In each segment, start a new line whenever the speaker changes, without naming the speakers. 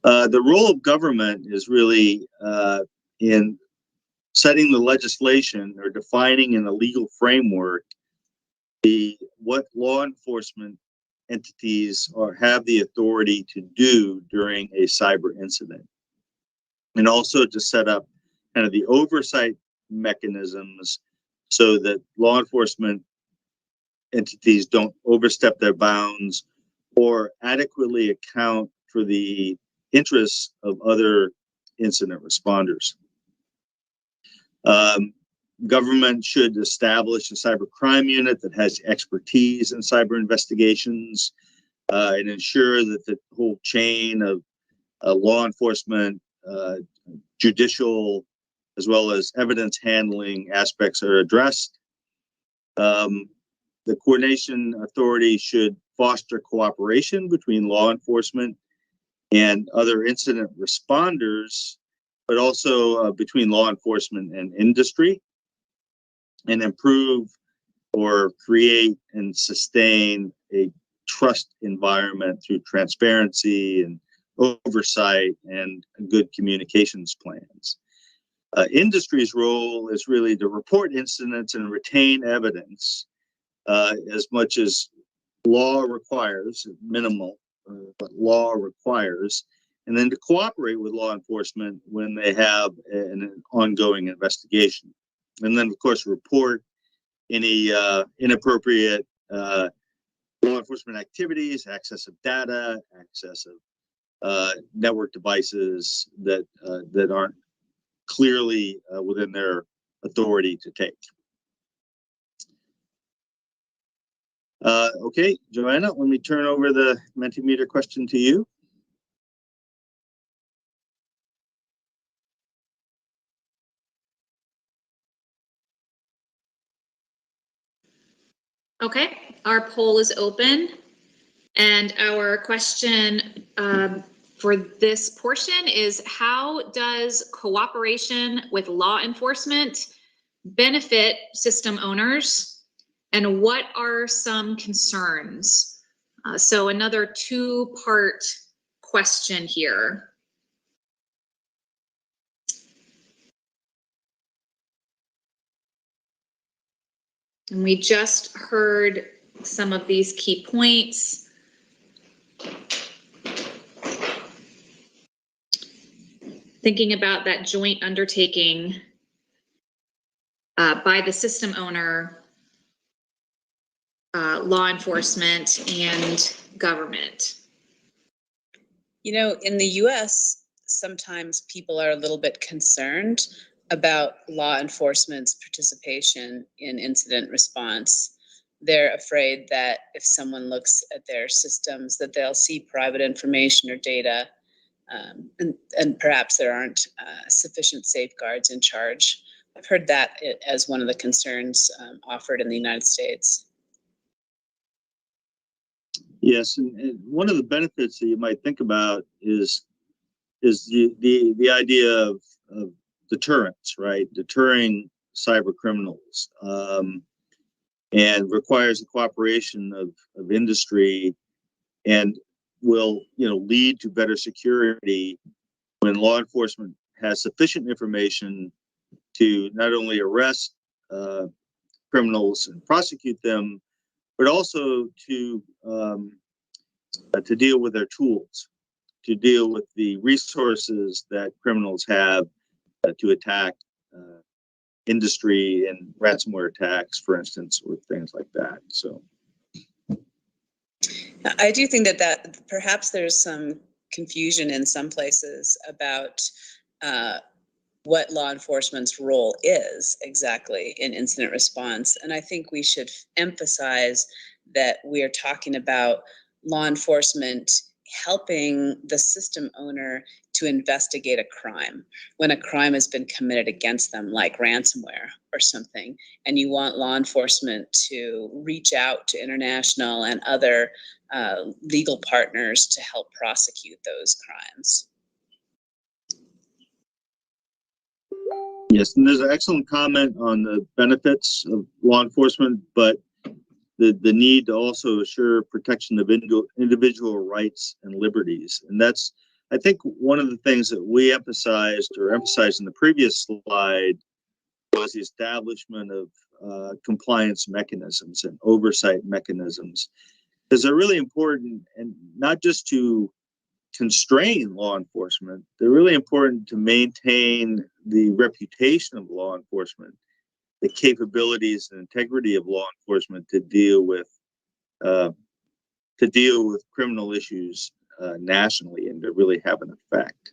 The role of government is really in setting the legislation or defining in a legal framework what law enforcement entities have the authority to do during a cyber incident, and also to set up kind of the oversight mechanisms so that law enforcement entities don't overstep their bounds or adequately account for the interests of other incident responders. Government should establish a cybercrime unit that has expertise in cyber investigations and ensure that the whole chain of law enforcement, judicial, as well as evidence handling aspects are addressed. The coordination authority should foster cooperation between law enforcement and other incident responders, but also between law enforcement and industry, and improve or create and sustain a trust environment through transparency and oversight and good communications plans. Industry's role is really to report incidents and retain evidence as much as law requires, minimal, but law requires, and then to cooperate with law enforcement when they have an ongoing investigation. And then, of course, report any inappropriate law enforcement activities, access of data, access of network devices that aren't clearly within their authority to take. Okay, Joanna, let me turn over the Mentometer question to you.
Okay, our poll is open, and our question for this portion is: how does cooperation with law enforcement benefit system owners, and what are some concerns? So another two-part question here. And we just heard some of these key points. Thinking about that joint undertaking by the system owner, law enforcement, and government.
You know, in the US, sometimes people are a little bit concerned about law enforcement's participation in incident response. They're afraid that if someone looks at their systems, that they'll see private information or data, and perhaps there aren't sufficient safeguards in charge. I've heard that as one of the concerns offered in the United States.
Yes, and one of the benefits that you might think about is the idea of deterrence, right? Deterring cyber criminals, and requires the cooperation of industry, and will lead to better security when law enforcement has sufficient information to not only arrest criminals and prosecute them, but also to deal with their tools, to deal with the resources that criminals have to attack industry and ransomware attacks, for instance, or things like that. So
I do think that perhaps there's some confusion in some places about what law enforcement's role is exactly in incident response. And I think we should emphasize that we are talking about law enforcement helping the system owner to investigate a crime when a crime has been committed against them, like ransomware or something, and you want law enforcement to reach out to international and other legal partners to help prosecute those crimes.
yes, and there's an excellent comment on the benefits of law enforcement, but the need to also assure protection of individual rights and liberties. And that's I think one of the things that we emphasized in the previous slide was the establishment of compliance mechanisms and oversight mechanisms, because they're really important, and not just to constrain law enforcement, they're really important to maintain the reputation of law enforcement, the capabilities and integrity of law enforcement to deal with criminal issues nationally and to really have an effect.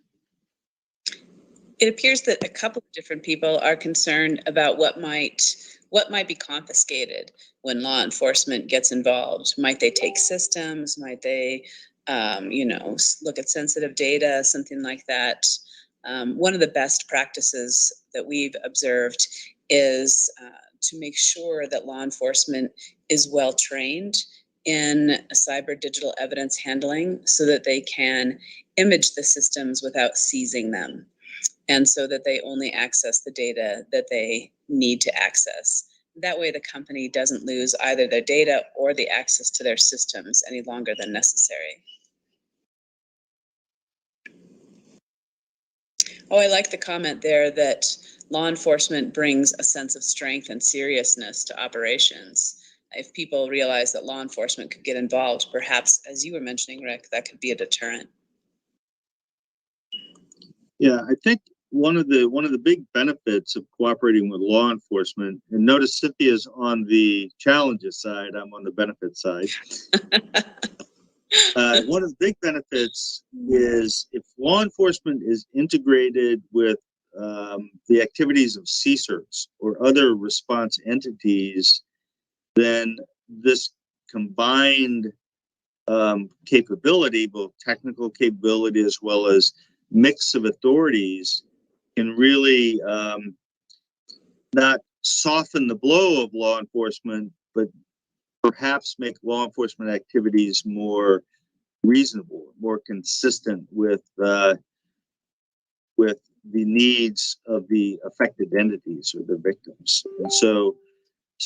It appears that a couple of different people are concerned about what might be confiscated when law enforcement gets involved. Might they take systems? Might they, look at sensitive data, something like that? One of the best practices that we've observed is to make sure that law enforcement is well trained in cyber digital evidence handling so that they can image the systems without seizing them, and so that they only access the data that they need to access. That way the company doesn't lose either their data or the access to their systems any longer than necessary. Oh, I like the comment there that law enforcement brings a sense of strength and seriousness to operations. If people realize that law enforcement could get involved, perhaps, as you were mentioning, Rick, that could be a deterrent.
Yeah, I think one of the big benefits of cooperating with law enforcement, and notice Cynthia's on the challenges side, I'm on the benefit side. One of the big benefits is if law enforcement is integrated with the activities of CSIRTs or other response entities, then this combined capability, both technical capability as well as mix of authorities, can really not soften the blow of law enforcement, but perhaps make law enforcement activities more reasonable, more consistent with the needs of the affected entities or the victims. And so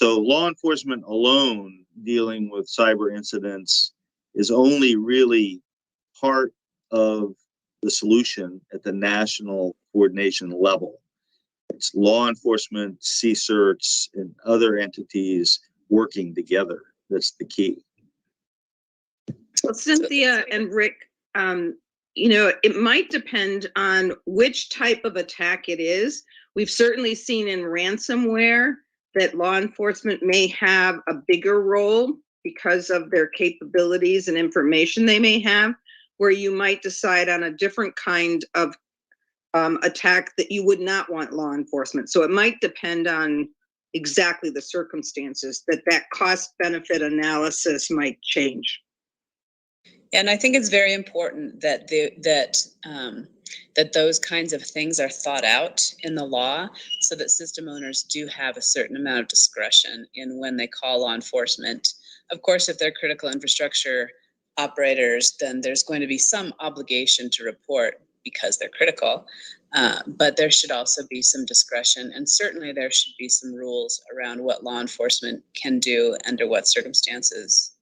law enforcement alone dealing with cyber incidents is only really part of the solution at the national coordination level. It's law enforcement, CSIRTs, and other entities working together. That's the key.
Well, Cynthia and Rick, it might depend on which type of attack it is. We've certainly seen in ransomware that law enforcement may have a bigger role because of their capabilities and information they may have, where you might decide on a different kind of attack that you would not want law enforcement. So it might depend on exactly the circumstances that cost-benefit analysis might change.
And I think it's very important that that those kinds of things are thought out in the law so that system owners do have a certain amount of discretion in when they call law enforcement. Of course, if they're critical infrastructure operators, then there's going to be some obligation to report because they're critical. But there should also be some discretion, and certainly there should be some rules around what law enforcement can do under what circumstances.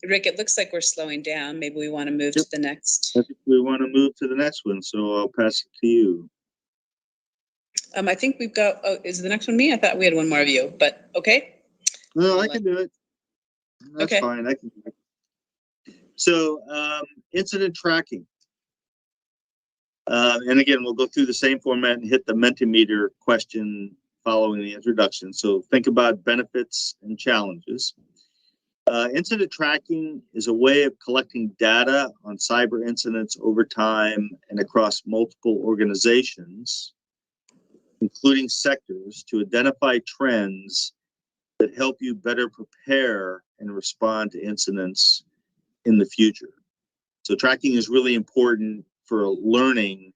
Rick, it looks like we're slowing down. Maybe we want to move to the next.
I think we want to move to the next one, so I'll pass it to you.
I think we've got, is the next one me? I thought we had one more of you, but okay.
No, I can do it. That's
okay.
Fine, I can do it. So, incident tracking. And again, we'll go through the same format and hit the Mentometer question following the introduction. So think about benefits and challenges. Incident tracking is a way of collecting data on cyber incidents over time and across multiple organizations, including sectors, to identify trends that help you better prepare and respond to incidents in the future. So tracking is really important for learning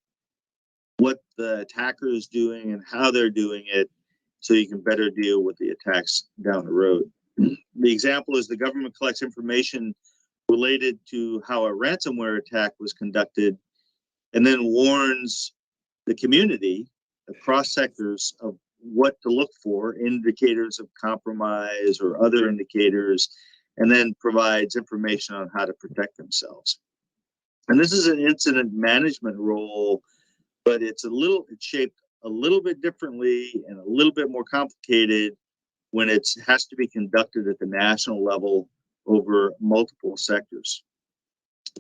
what the attacker is doing and how they're doing it so you can better deal with the attacks down the road. The example is the government collects information related to how a ransomware attack was conducted and then warns the community across sectors of what to look for, indicators of compromise or other indicators, and then provides information on how to protect themselves. And this is an incident management role, but it's shaped a little bit differently and a little bit more complicated when it has to be conducted at the national level over multiple sectors.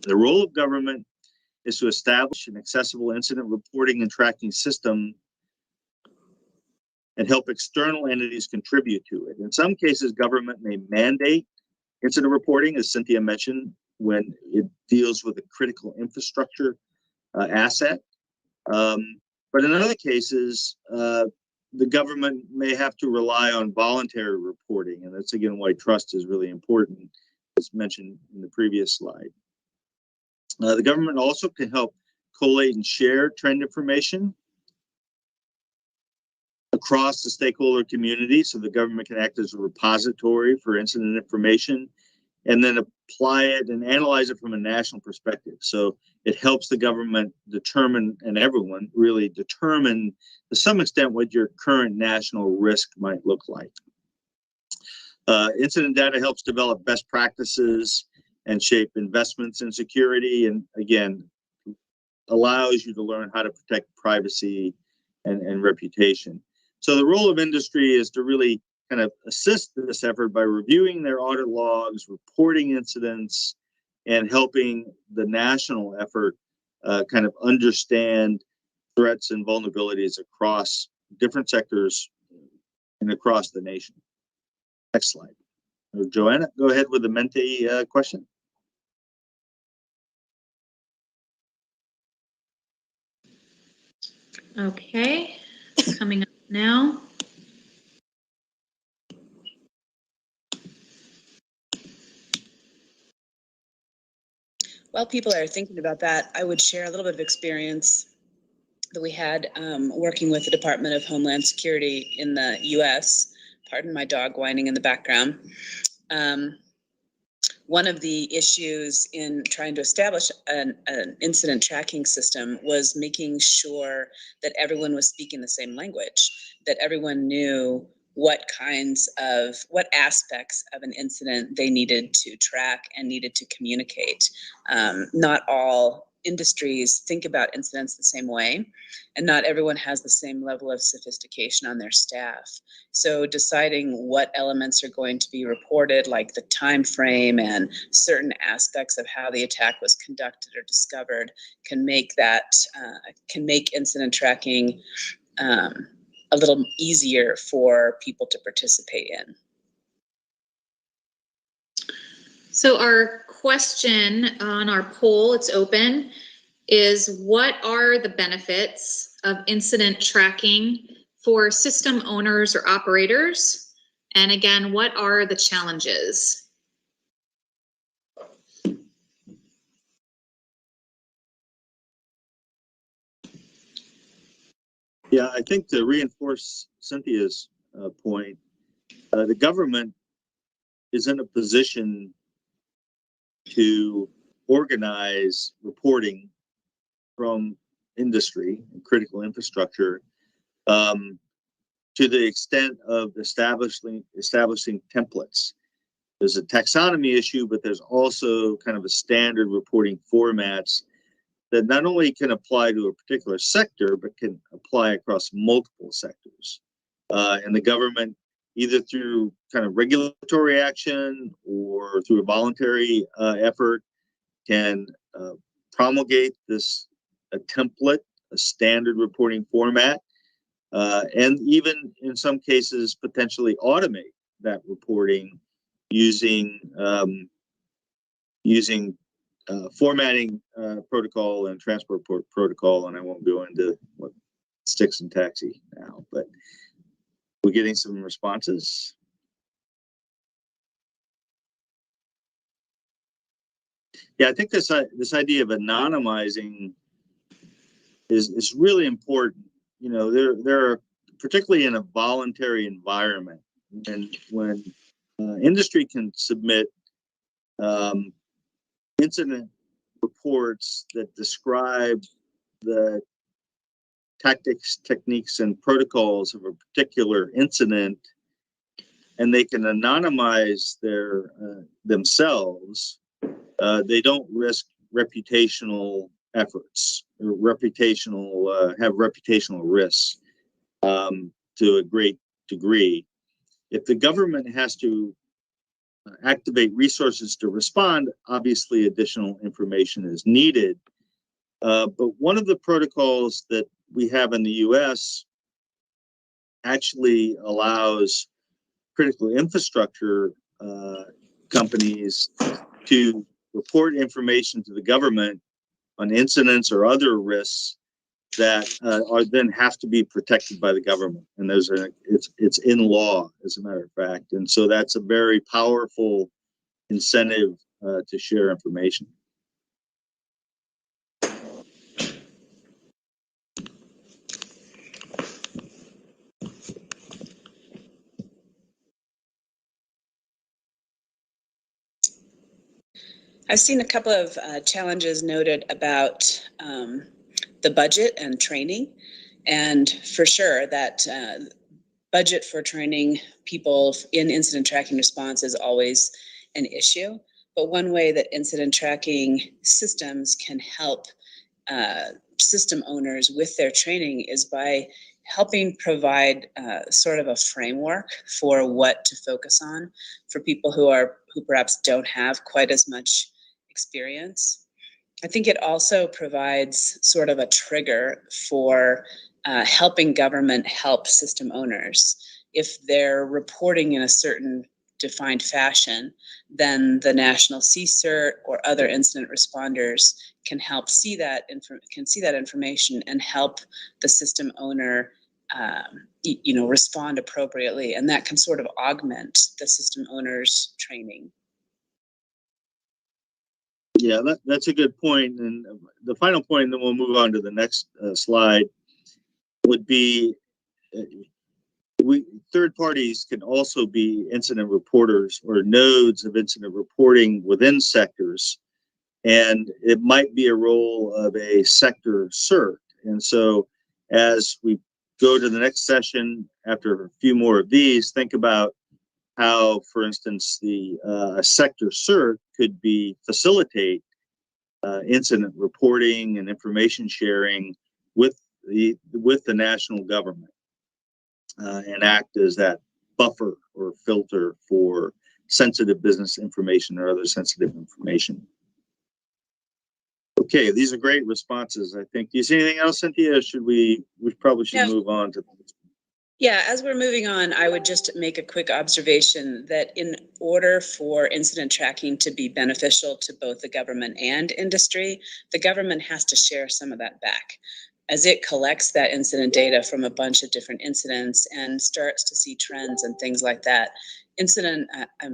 The role of government is to establish an accessible incident reporting and tracking system and help external entities contribute to it. In some cases, government may mandate incident reporting, as Cynthia mentioned, when it deals with a critical infrastructure asset. But in other cases, the government may have to rely on voluntary reporting. And that's, again, why trust is really important, as mentioned in the previous slide. The government also can help collate and share trend information across the stakeholder community, so the government can act as a repository for incident information and then apply it and analyze it from a national perspective. So it helps the government determine, and everyone really determine to some extent, what your current national risk might look like. Incident data helps develop best practices and shape investments in security, and again, allows you to learn how to protect privacy and reputation. So the role of industry is to really kind of assist this effort by reviewing their audit logs, reporting incidents, and helping the national effort kind of understand threats and vulnerabilities across different sectors and across the nation. Next slide. Joanna, go ahead with the Mente question.
Okay, coming up now.
While people are thinking about that, I would share a little bit of experience that we had working with the Department of Homeland Security in the US. Pardon my dog whining in the background. One of the issues in trying to establish an incident tracking system was making sure that everyone was speaking the same language, that everyone knew what aspects of an incident they needed to track and needed to communicate. Not all industries think about incidents the same way, and not everyone has the same level of sophistication on their staff. So deciding what elements are going to be reported, like the time frame and certain aspects of how the attack was conducted or discovered, can make incident tracking a little easier for people to participate in.
So our question on our poll, it's open, is what are the benefits of incident tracking for system owners or operators? And again, what are the challenges?
Yeah, I think to reinforce Cynthia's point, the government is in a position to organize reporting from industry and critical infrastructure to the extent of establishing templates. There's a taxonomy issue, but there's also kind of a standard reporting formats that not only can apply to a particular sector, but can apply across multiple sectors. And the government, either through kind of regulatory action or through a voluntary effort, can promulgate a template, a standard reporting format, and even in some cases potentially automate that reporting using formatting protocol and transport protocol. And I won't go into what sticks and taxi now, but we're getting some responses. Yeah, I think this idea of anonymizing is really important. You know, there are, particularly in a voluntary environment, and when industry can submit incident reports that describe the tactics, techniques, and protocols of a particular incident, and they can anonymize themselves, they don't risk reputational efforts, or have reputational risks to a great degree. If the government has to activate resources to respond, obviously additional information is needed. But one of the protocols that we have in the US actually allows critical infrastructure companies to report information to the government on incidents or other risks that are then have to be protected by the government, and it's in law, as a matter of fact, and so that's a very powerful incentive to share information.
I've seen a couple of challenges noted about the budget and training, and for sure that budget for training people in incident tracking response is always an issue. But one way that incident tracking systems can help system owners with their training is by helping provide sort of a framework for what to focus on for people who perhaps don't have quite as much experience. I think it also provides sort of a trigger for helping government help system owners. If they're reporting in a certain defined fashion, then the National CSIRT or other incident responders can help see that information and help the system owner respond appropriately, and that can sort of augment the system owner's training.
Yeah, that's a good point. And the final point, and then we'll move on to the next slide, would be third parties can also be incident reporters or nodes of incident reporting within sectors. And it might be a role of a sector CERT. And so as we go to the next session, after a few more of these, think about how, for instance, the sector CERT could facilitate incident reporting and information sharing with the national government and act as that buffer or filter for sensitive business information or other sensitive information. Okay, these are great responses, I think. Do you see anything else, Cynthia? Or we probably should move on to the next one.
Yeah, as we're moving on, I would just make a quick observation that in order for incident tracking to be beneficial to both the government and industry, the government has to share some of that back. As it collects that incident data from a bunch of different incidents and starts to see trends and things like that, incident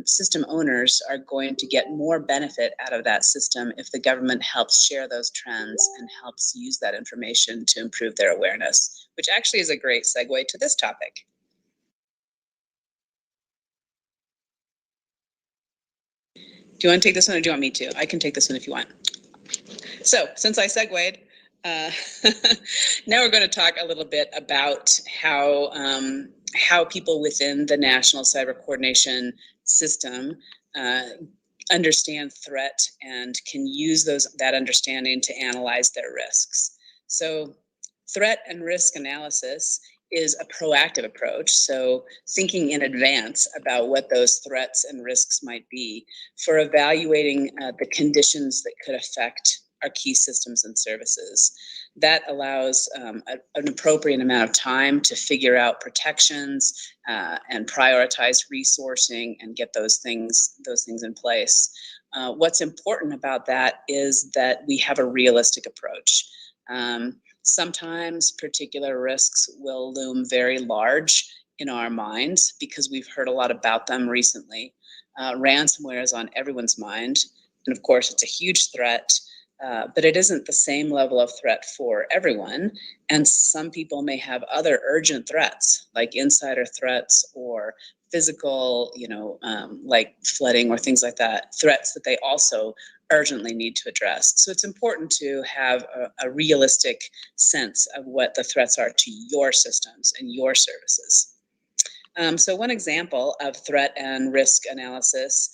system owners are going to get more benefit out of that system if the government helps share those trends and helps use that information to improve their awareness, which actually is a great segue to this topic. Do you want to take this one or do you want me to? I can take this one if you want. So since I segued, now we're going to talk a little bit about how people within the National Cyber Coordination System understand threat and can use that understanding to analyze their risks. So threat and risk analysis is a proactive approach, so thinking in advance about what those threats and risks might be for evaluating the conditions that could affect our key systems and services. That allows an appropriate amount of time to figure out protections and prioritize resourcing and get those things in place. What's important about that is that we have a realistic approach. Sometimes particular risks will loom very large in our minds because we've heard a lot about them recently. Ransomware is on everyone's mind, and of course it's a huge threat. But it isn't the same level of threat for everyone. And some people may have other urgent threats, like insider threats or physical, like flooding or things like that, threats that they also urgently need to address. So it's important to have a realistic sense of what the threats are to your systems and your services. So one example of threat and risk analysis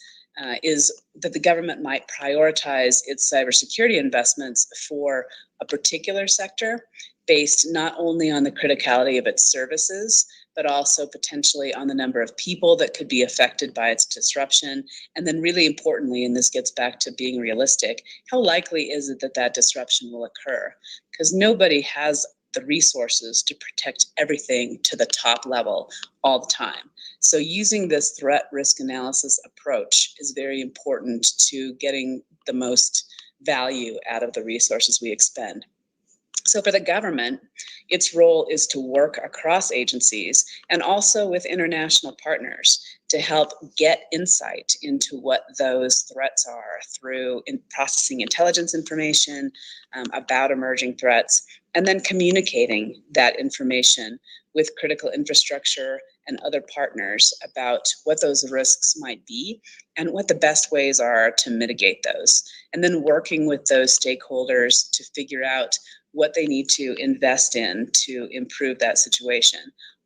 is that the government might prioritize its cybersecurity investments for a particular sector based not only on the criticality of its services, but also potentially on the number of people that could be affected by its disruption. And then really importantly, and this gets back to being realistic, how likely is it that that disruption will occur? Because nobody has the resources to protect everything to the top level all the time. So using this threat risk analysis approach is very important to getting the most value out of the resources we expend. So for the government, its role is to work across agencies and also with international partners to help get insight into what those threats are through processing intelligence information about emerging threats, and then communicating that information with critical infrastructure and other partners about what those risks might be and what the best ways are to mitigate those. And then working with those stakeholders to figure out what they need to invest in to improve that situation.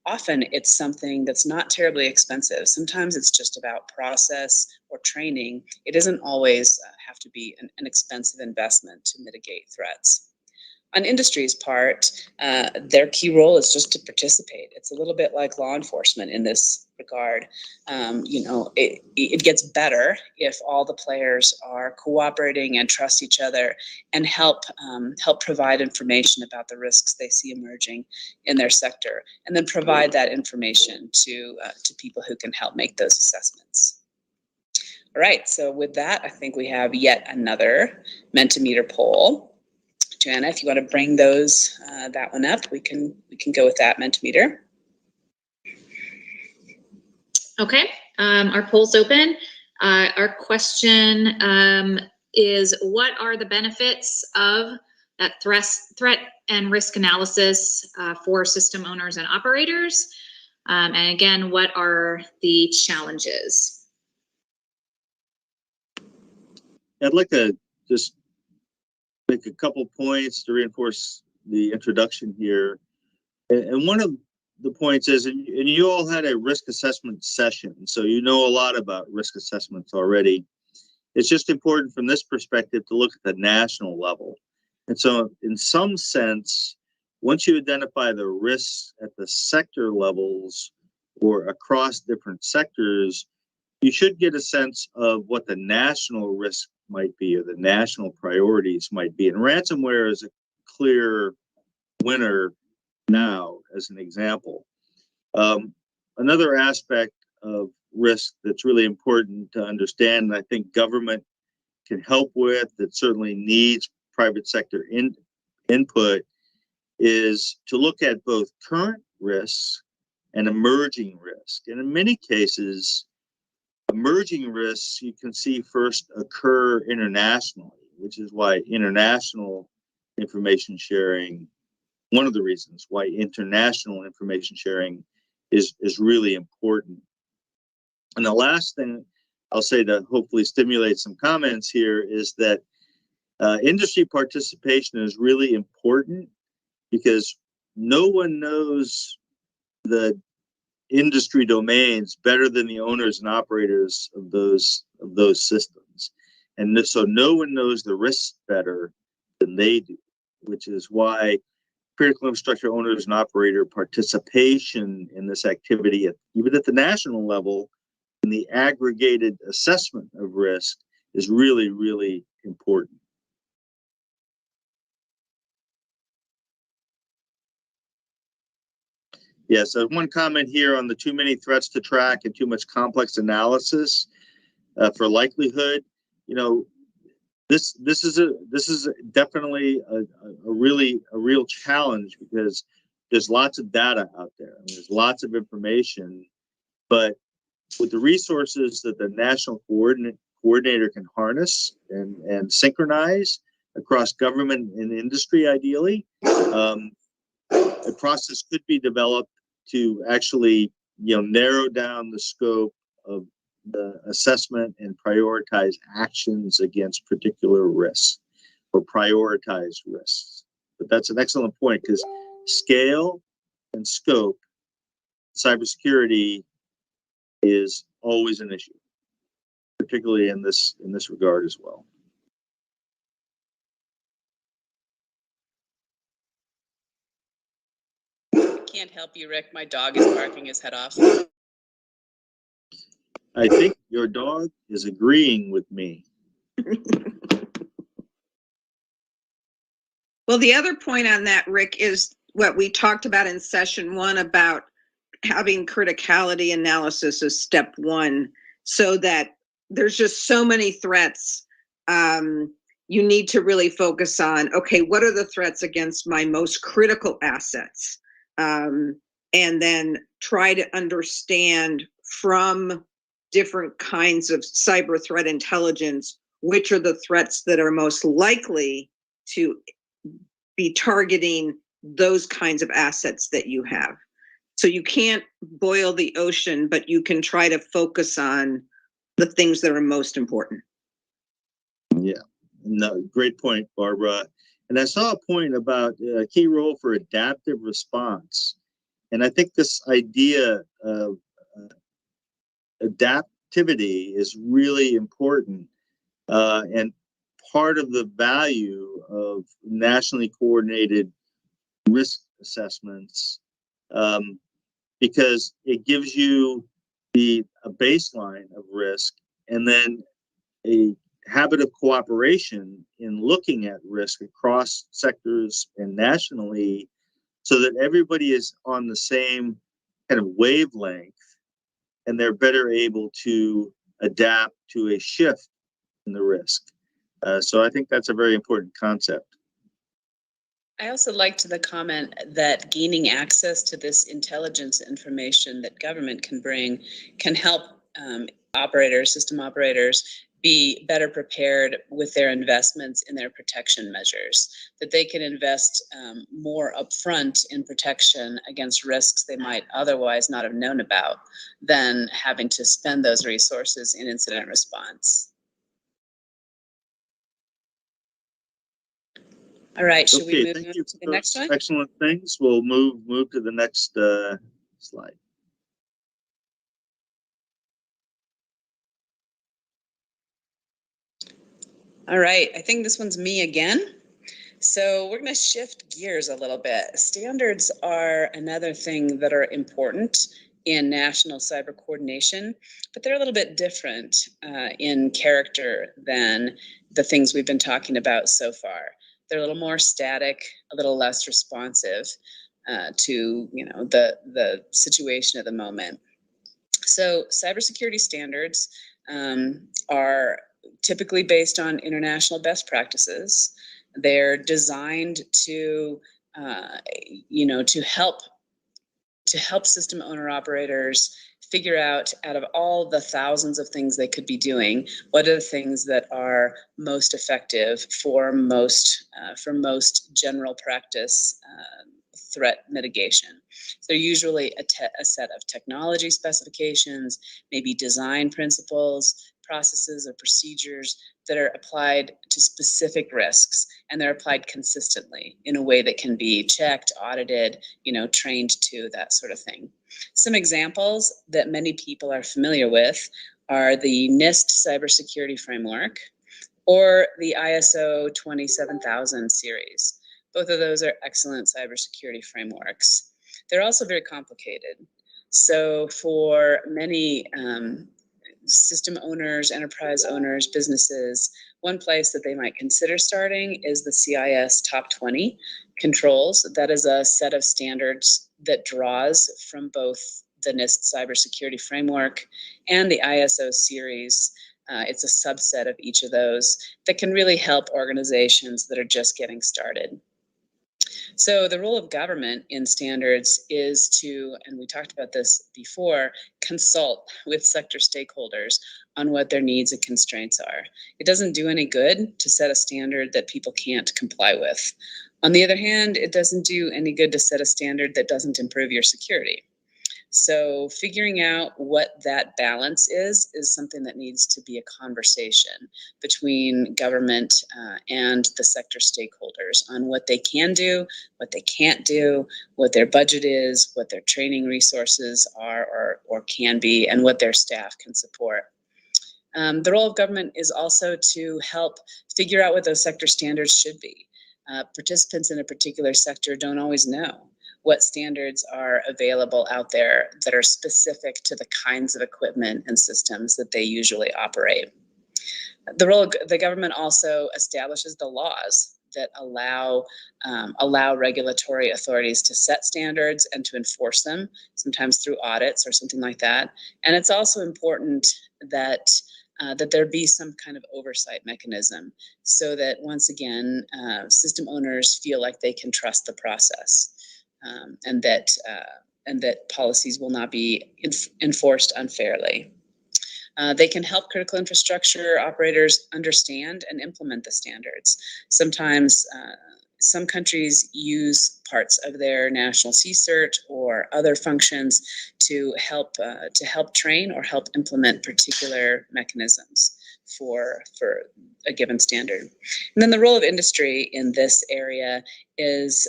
Often it's something that's not terribly expensive. Sometimes it's just about process or training. It doesn't always have to be an expensive investment to mitigate threats. On industry's part, their key role is just to participate. It's a little bit like law enforcement in this regard. It gets better if all the players are cooperating and trust each other and help provide information about the risks they see emerging in their sector, and then provide that information to people who can help make those assessments. All right, so with that, I think we have yet another Mentometer poll. Joanna, if you want to bring those that one up, we can go with that Mentometer.
Okay, our poll's open. Our question is, what are the benefits of that threat and risk analysis for system owners and operators? And again, what are the challenges?
I'd like to just make a couple points to reinforce the introduction here. And one of the points is, and you all had a risk assessment session, so you know a lot about risk assessments already. It's just important from this perspective to look at the national level. And so in some sense, once you identify the risks at the sector levels or across different sectors, you should get a sense of what the national risk might be or the national priorities might be. And ransomware is a clear winner now, as an example. Another aspect of risk that's really important to understand, and I think government can help with, that certainly needs private sector input, is to look at both current risks and emerging risk. And in many cases, emerging risks you can see first occur internationally, which is why international information sharing, one of the reasons why international information sharing is really important. And the last thing I'll say to hopefully stimulate some comments here is that industry participation is really important, because no one knows the industry domains better than the owners and operators of those systems. And so no one knows the risks better than they do, which is why critical infrastructure owners and operator participation in this activity, even at the national level, in the aggregated assessment of risk, is really, really important. Yeah, so one comment here on the too many threats to track and too much complex analysis for likelihood. You know, this is definitely a real challenge, because there's lots of data out there and there's lots of information, but with the resources that the national coordinator can harness and synchronize across government and industry, ideally, a process could be developed to actually, narrow down the scope of the assessment and prioritize actions against particular risks or prioritize risks. But that's an excellent point, because scale and scope, cybersecurity is always an issue, particularly in this regard as well.
I can't help you, Rick. My dog is barking his head off.
I think your dog is agreeing with me.
Well, the other point on that, Rick, is what we talked about in session 1 about having criticality analysis as step 1, so that there's just so many threats. You need to really focus on, okay, what are the threats against my most critical assets? And then try to understand from different kinds of cyber threat intelligence, which are the threats that are most likely to be targeting those kinds of assets that you have. So you can't boil the ocean, but you can try to focus on the things that are most important.
Yeah, no, great point, Barbara. And I saw a point about a key role for adaptive response. And I think this idea of adaptivity is really important. And part of the value of nationally coordinated risk assessments, because it gives you a baseline of risk and then a habit of cooperation in looking at risk across sectors and nationally, so that everybody is on the same kind of wavelength and they're better able to adapt to a shift in the risk. So I think that's a very important concept.
I also liked the comment that gaining access to this intelligence information that government can bring can help system operators, be better prepared with their investments in their protection measures, that they can invest more upfront in protection against risks they might otherwise not have known about than having to spend those resources in incident response. All right, should we move on to the next one?
Excellent things. We'll move to the next slide.
All right, I think this one's me again. So we're going to shift gears a little bit. Standards are another thing that are important in national cyber coordination, but they're a little bit different in character than the things we've been talking about so far. They're a little more static, a little less responsive to the situation of the moment. So cybersecurity standards are typically based on international best practices. They're designed to help system owner operators figure out of all the thousands of things they could be doing, what are the things that are most effective for most general practice threat mitigation. So usually a set of technology specifications, maybe design principles, processes or procedures that are applied to specific risks, and they're applied consistently in a way that can be checked, audited, trained to, that sort of thing. Some examples that many people are familiar with are the NIST cybersecurity framework or the ISO 27000 series. Both of those are excellent cybersecurity frameworks. They're also very complicated. So for many system owners, enterprise owners, businesses, one place that they might consider starting is the CIS Top 20 controls. That is a set of standards that draws from both the NIST cybersecurity framework and the ISO series. It's a subset of each of those that can really help organizations that are just getting started. So the role of government in standards is to, and we talked about this before, consult with sector stakeholders on what their needs and constraints are. It doesn't do any good to set a standard that people can't comply with. On the other hand, it doesn't do any good to set a standard that doesn't improve your security. So figuring out what that balance is something that needs to be a conversation between government and the sector stakeholders on what they can do, what they can't do, what their budget is, what their training resources are or can be, and what their staff can support. The role of government is also to help figure out what those sector standards should be. Participants in a particular sector don't always know what standards are available out there that are specific to the kinds of equipment and systems that they usually operate. The role of the government also establishes the laws that allow regulatory authorities to set standards and to enforce them, sometimes through audits or something like that. And it's also important that that there be some kind of oversight mechanism, so that once again, system owners feel like they can trust the process, and that policies will not be enforced unfairly. They can help critical infrastructure operators understand and implement the standards. Sometimes some countries use parts of their national CSIRT or other functions to help train or help implement particular mechanisms for a given standard. And then the role of industry in this area is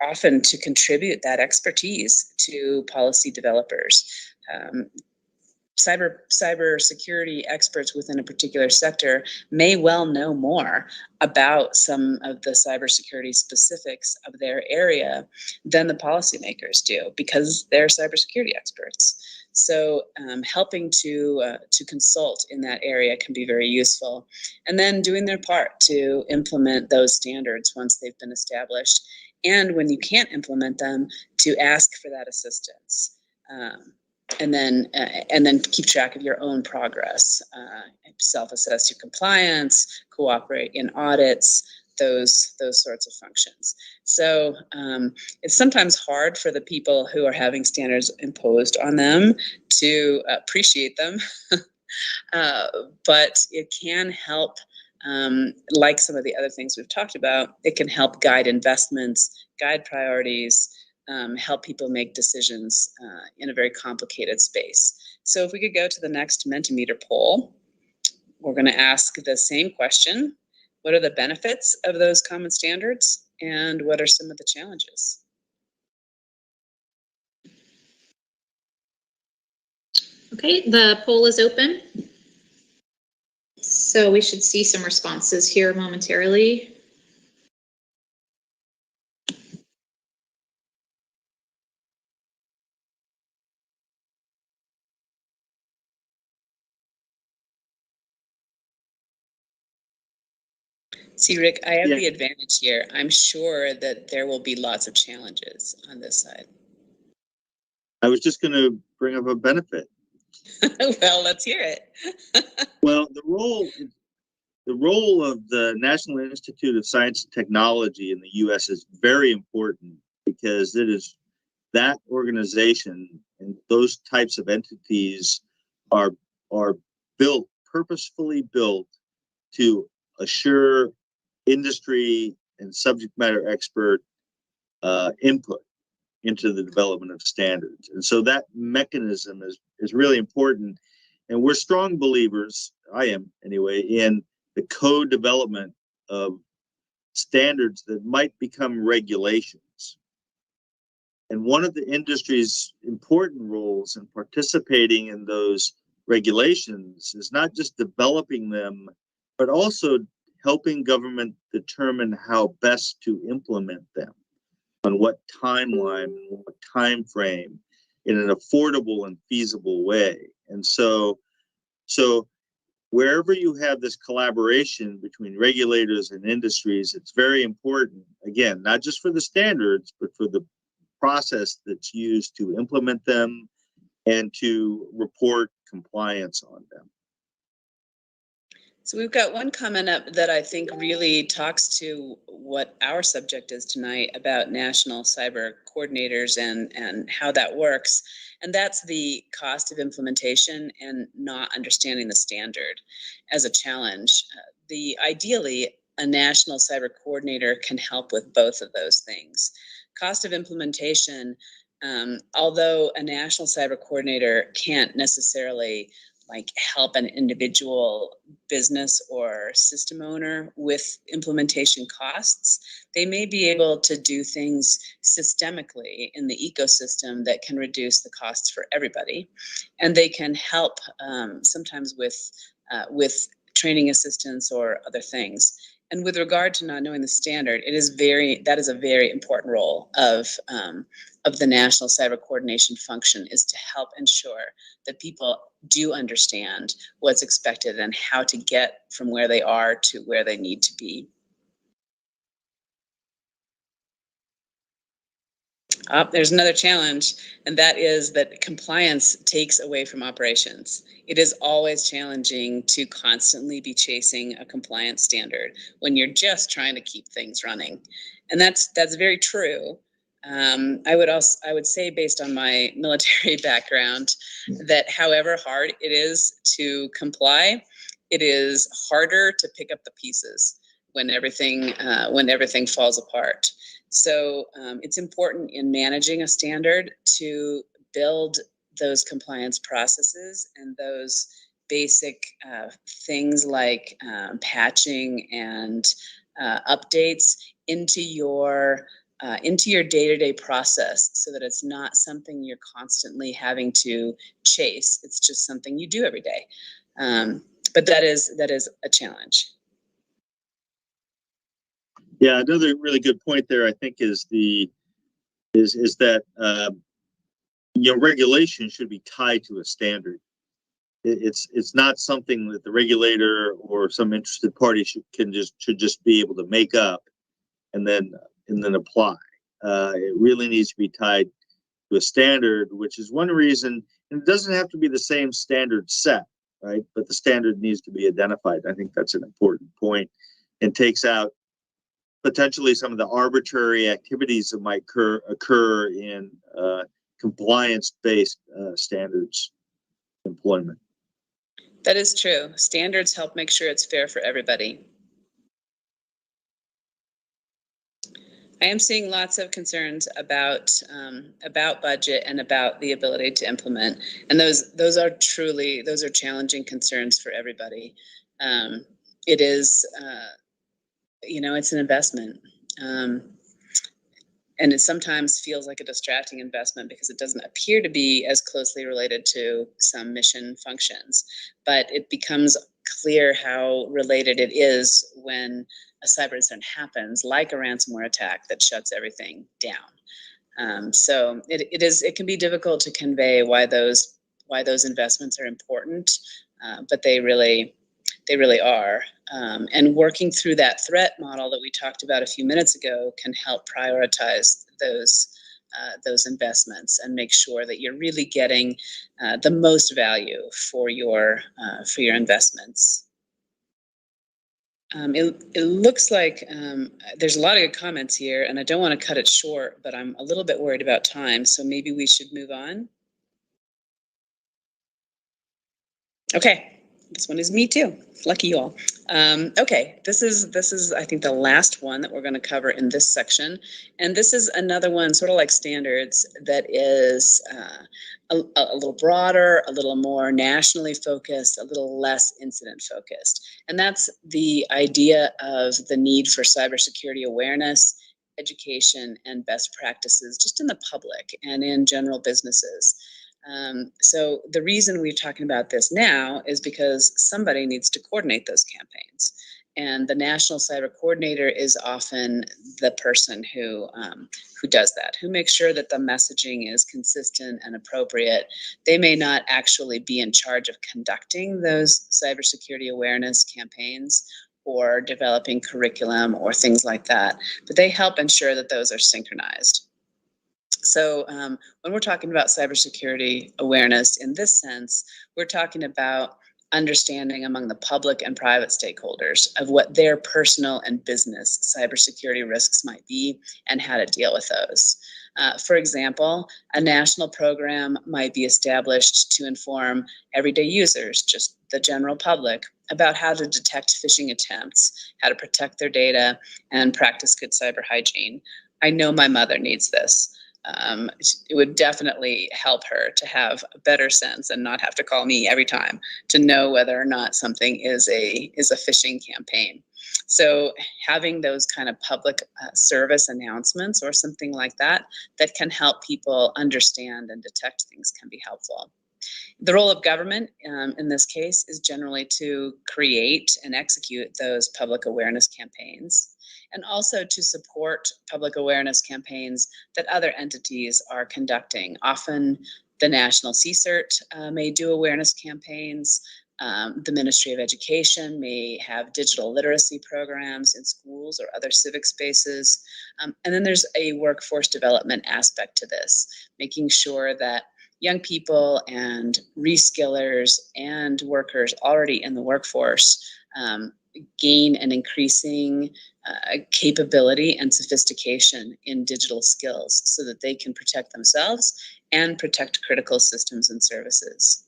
often to contribute that expertise to policy developers. Cyber security experts within a particular sector may well know more about some of the cybersecurity specifics of their area than the policymakers do, because they're cybersecurity experts. So helping to consult in that area can be very useful, and then doing their part to implement those standards once they've been established, and when you can't implement them, to ask for that assistance. And then keep track of your own progress, self-assess your compliance, cooperate in audits, those sorts of functions. So it's sometimes hard for the people who are having standards imposed on them to appreciate them, but it can help, like some of the other things we've talked about, it can help guide investments, guide priorities, help people make decisions in a very complicated space. So if we could go to the next Mentometer poll, we're going to ask the same question. What are the benefits of those common standards, and what are some of the challenges?
Okay, the poll is open. So we should see some responses here momentarily.
See, Rick, I have the advantage here. I'm sure that there will be lots of challenges on this side.
I was just going to bring up a benefit.
Well, let's hear it.
Well, the role of the National Institute of Science and Technology in the U.S. is very important, because it is that organization and those types of entities are purposefully built to assure industry and subject matter expert input into the development of standards. And so that mechanism is really important. And we're strong believers, I am anyway, in the co-development of standards that might become regulations. And one of the industry's important roles in participating in those regulations is not just developing them, but also helping government determine how best to implement them, on what timeline, what time frame, in an affordable and feasible way. And so wherever you have this collaboration between regulators and industries, it's very important, again, not just for the standards, but for the process that's used to implement them and to report compliance on them.
So we've got one comment up that I think really talks to what our subject is tonight about national cyber coordinators and how that works. And that's the cost of implementation and not understanding the standard as a challenge. Ideally, a national cyber coordinator can help with both of those things. Cost of implementation, although a national cyber coordinator can't necessarily like help an individual business or system owner with implementation costs, they may be able to do things systemically in the ecosystem that can reduce the costs for everybody. And they can help sometimes with training assistance or other things. And with regard to not knowing the standard, that is a very important role of the National Cyber Coordination Function, is to help ensure that people do understand what's expected and how to get from where they are to where they need to be. There's another challenge, and that is that compliance takes away from operations. It is always challenging to constantly be chasing a compliance standard when you're just trying to keep things running. And that's very true. I would say, based on my military background, that however hard it is to comply, it is harder to pick up the pieces when everything falls apart. So it's important in managing a standard to build those compliance processes and those basic things like patching and updates into your day-to-day process, so that it's not something you're constantly having to chase. It's just something you do every day. But that is a challenge.
Yeah, another really good point there, I think, is that regulation should be tied to a standard. It's not something that the regulator or some interested party should just be able to make up and then apply. It really needs to be tied to a standard, which is one reason. And it doesn't have to be the same standard set, right? But the standard needs to be identified. I think that's an important point, and takes out potentially some of the arbitrary activities that might occur in compliance-based standards employment.
That is true. Standards help make sure it's fair for everybody. I am seeing lots of concerns about budget and about the ability to implement, and those are challenging concerns for everybody. It is. It's an investment. And it sometimes feels like a distracting investment because it doesn't appear to be as closely related to some mission functions. But it becomes clear how related it is when a cyber incident happens, like a ransomware attack that shuts everything down. So it can be difficult to convey why those investments are important, but they really are. And working through that threat model that we talked about a few minutes ago can help prioritize those investments and make sure that you're really getting the most value for your investments. It looks like there's a lot of good comments here, and I don't want to cut it short, but I'm a little bit worried about time, so maybe we should move on. Okay. This one is me too. Lucky you all. Okay, this is I think the last one that we're going to cover in this section, and this is another one, sort of like standards, that is a little broader, a little more nationally focused, a little less incident focused, and that's the idea of the need for cybersecurity awareness, education, and best practices just in the public and in general businesses. So the reason we're talking about this now is because somebody needs to coordinate those campaigns. And the National Cyber Coordinator is often the person who does that, who makes sure that the messaging is consistent and appropriate. They may not actually be in charge of conducting those cybersecurity awareness campaigns or developing curriculum or things like that, but they help ensure that those are synchronized. So when we're talking about cybersecurity awareness in this sense, we're talking about understanding among the public and private stakeholders of what their personal and business cybersecurity risks might be and how to deal with those. For example, a national program might be established to inform everyday users, just the general public, about how to detect phishing attempts, how to protect their data, and practice good cyber hygiene. I know my mother needs this. it would definitely help her to have a better sense and not have to call me every time to know whether or not something is a phishing campaign. So having those kind of public service announcements or something like that can help people understand and detect things can be helpful. The role of government in this case is generally to create and execute those public awareness campaigns, and also to support public awareness campaigns that other entities are conducting. Often the National CSIRT may do awareness campaigns. The Ministry of Education may have digital literacy programs in schools or other civic spaces. And then there's a workforce development aspect to this, making sure that young people and reskillers and workers already in the workforce gain an increasing capability and sophistication in digital skills so that they can protect themselves and protect critical systems and services.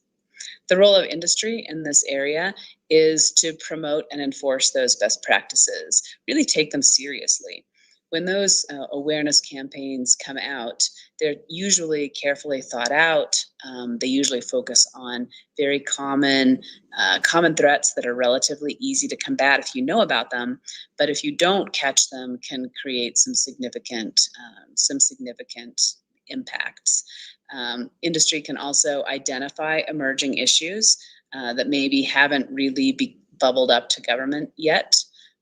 The role of industry in this area is to promote and enforce those best practices, really take them seriously. When those awareness campaigns come out, they're usually carefully thought out. They usually focus on very common threats that are relatively easy to combat if you know about them, but if you don't catch them, can create some significant impacts. Industry can also identify emerging issues that maybe haven't really bubbled up to government yet.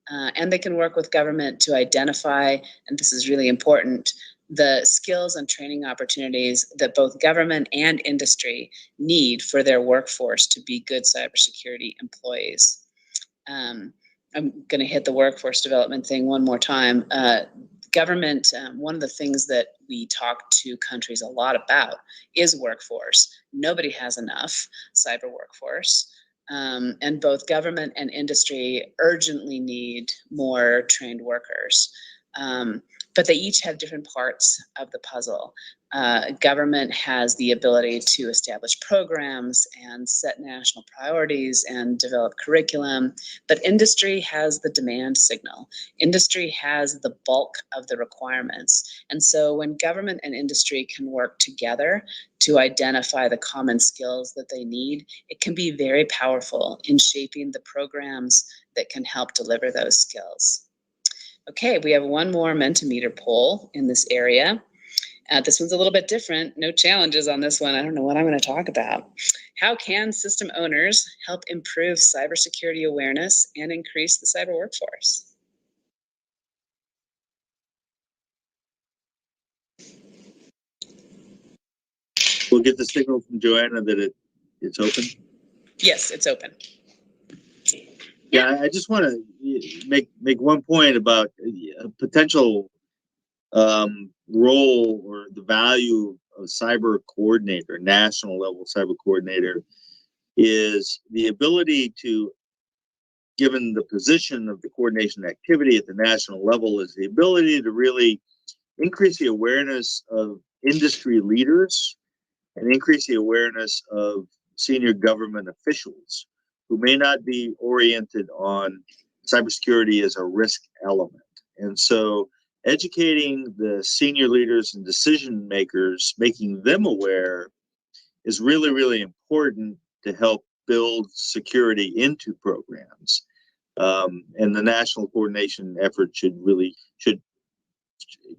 And they can work with government to identify, and this is really important, the skills and training opportunities that both government and industry need for their workforce to be good cybersecurity employees. I'm going to hit the workforce development thing one more time. Government, one of the things that we talk to countries a lot about is workforce. Nobody has enough cyber workforce. And both government and industry urgently need more trained workers. But they each have different parts of the puzzle. Government has the ability to establish programs and set national priorities and develop curriculum, but industry has the demand signal. Industry has the bulk of the requirements. And so when government and industry can work together to identify the common skills that they need, it can be very powerful in shaping the programs that can help deliver those skills. Okay, we have one more Mentometer poll in this area. This one's a little bit different. No challenges on this one. I don't know what I'm going to talk about. How can system owners help improve cybersecurity awareness and increase the cyber workforce?
We'll get the signal from Joanna that it's open.
Yes, it's open.
Yeah, I just want to make one point about a potential role or the value of cyber coordinator, national level cyber coordinator, is the ability to, given the position of the coordination activity at the national level, is the ability to really increase the awareness of industry leaders and increase the awareness of senior government officials who may not be oriented on cybersecurity as a risk element. And so educating the senior leaders and decision makers, making them aware, is really, really important to help build security into programs. And the national coordination effort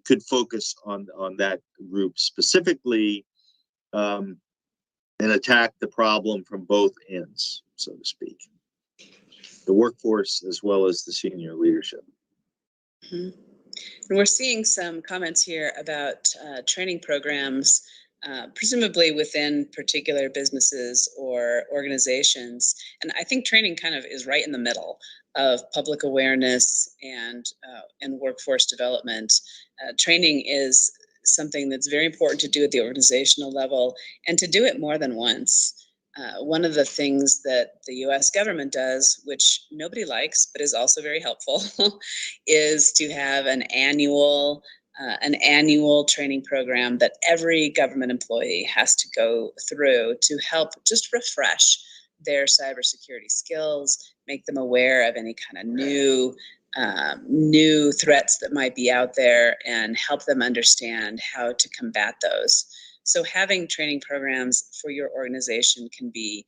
could focus on that group specifically, and attack the problem from both ends, so to speak. The workforce as well as the senior leadership.
Mm-hmm. And we're seeing some comments here about training programs, presumably within particular businesses or organizations. And I think training kind of is right in the middle of public awareness and workforce development. Training is something that's very important to do at the organizational level and to do it more than once. One of the things that the US government does, which nobody likes, but is also very helpful, is to have an annual training program that every government employee has to go through to help just refresh their cybersecurity skills, make them aware of any kind of new new threats that might be out there and help them understand how to combat those. So having training programs for your organization can be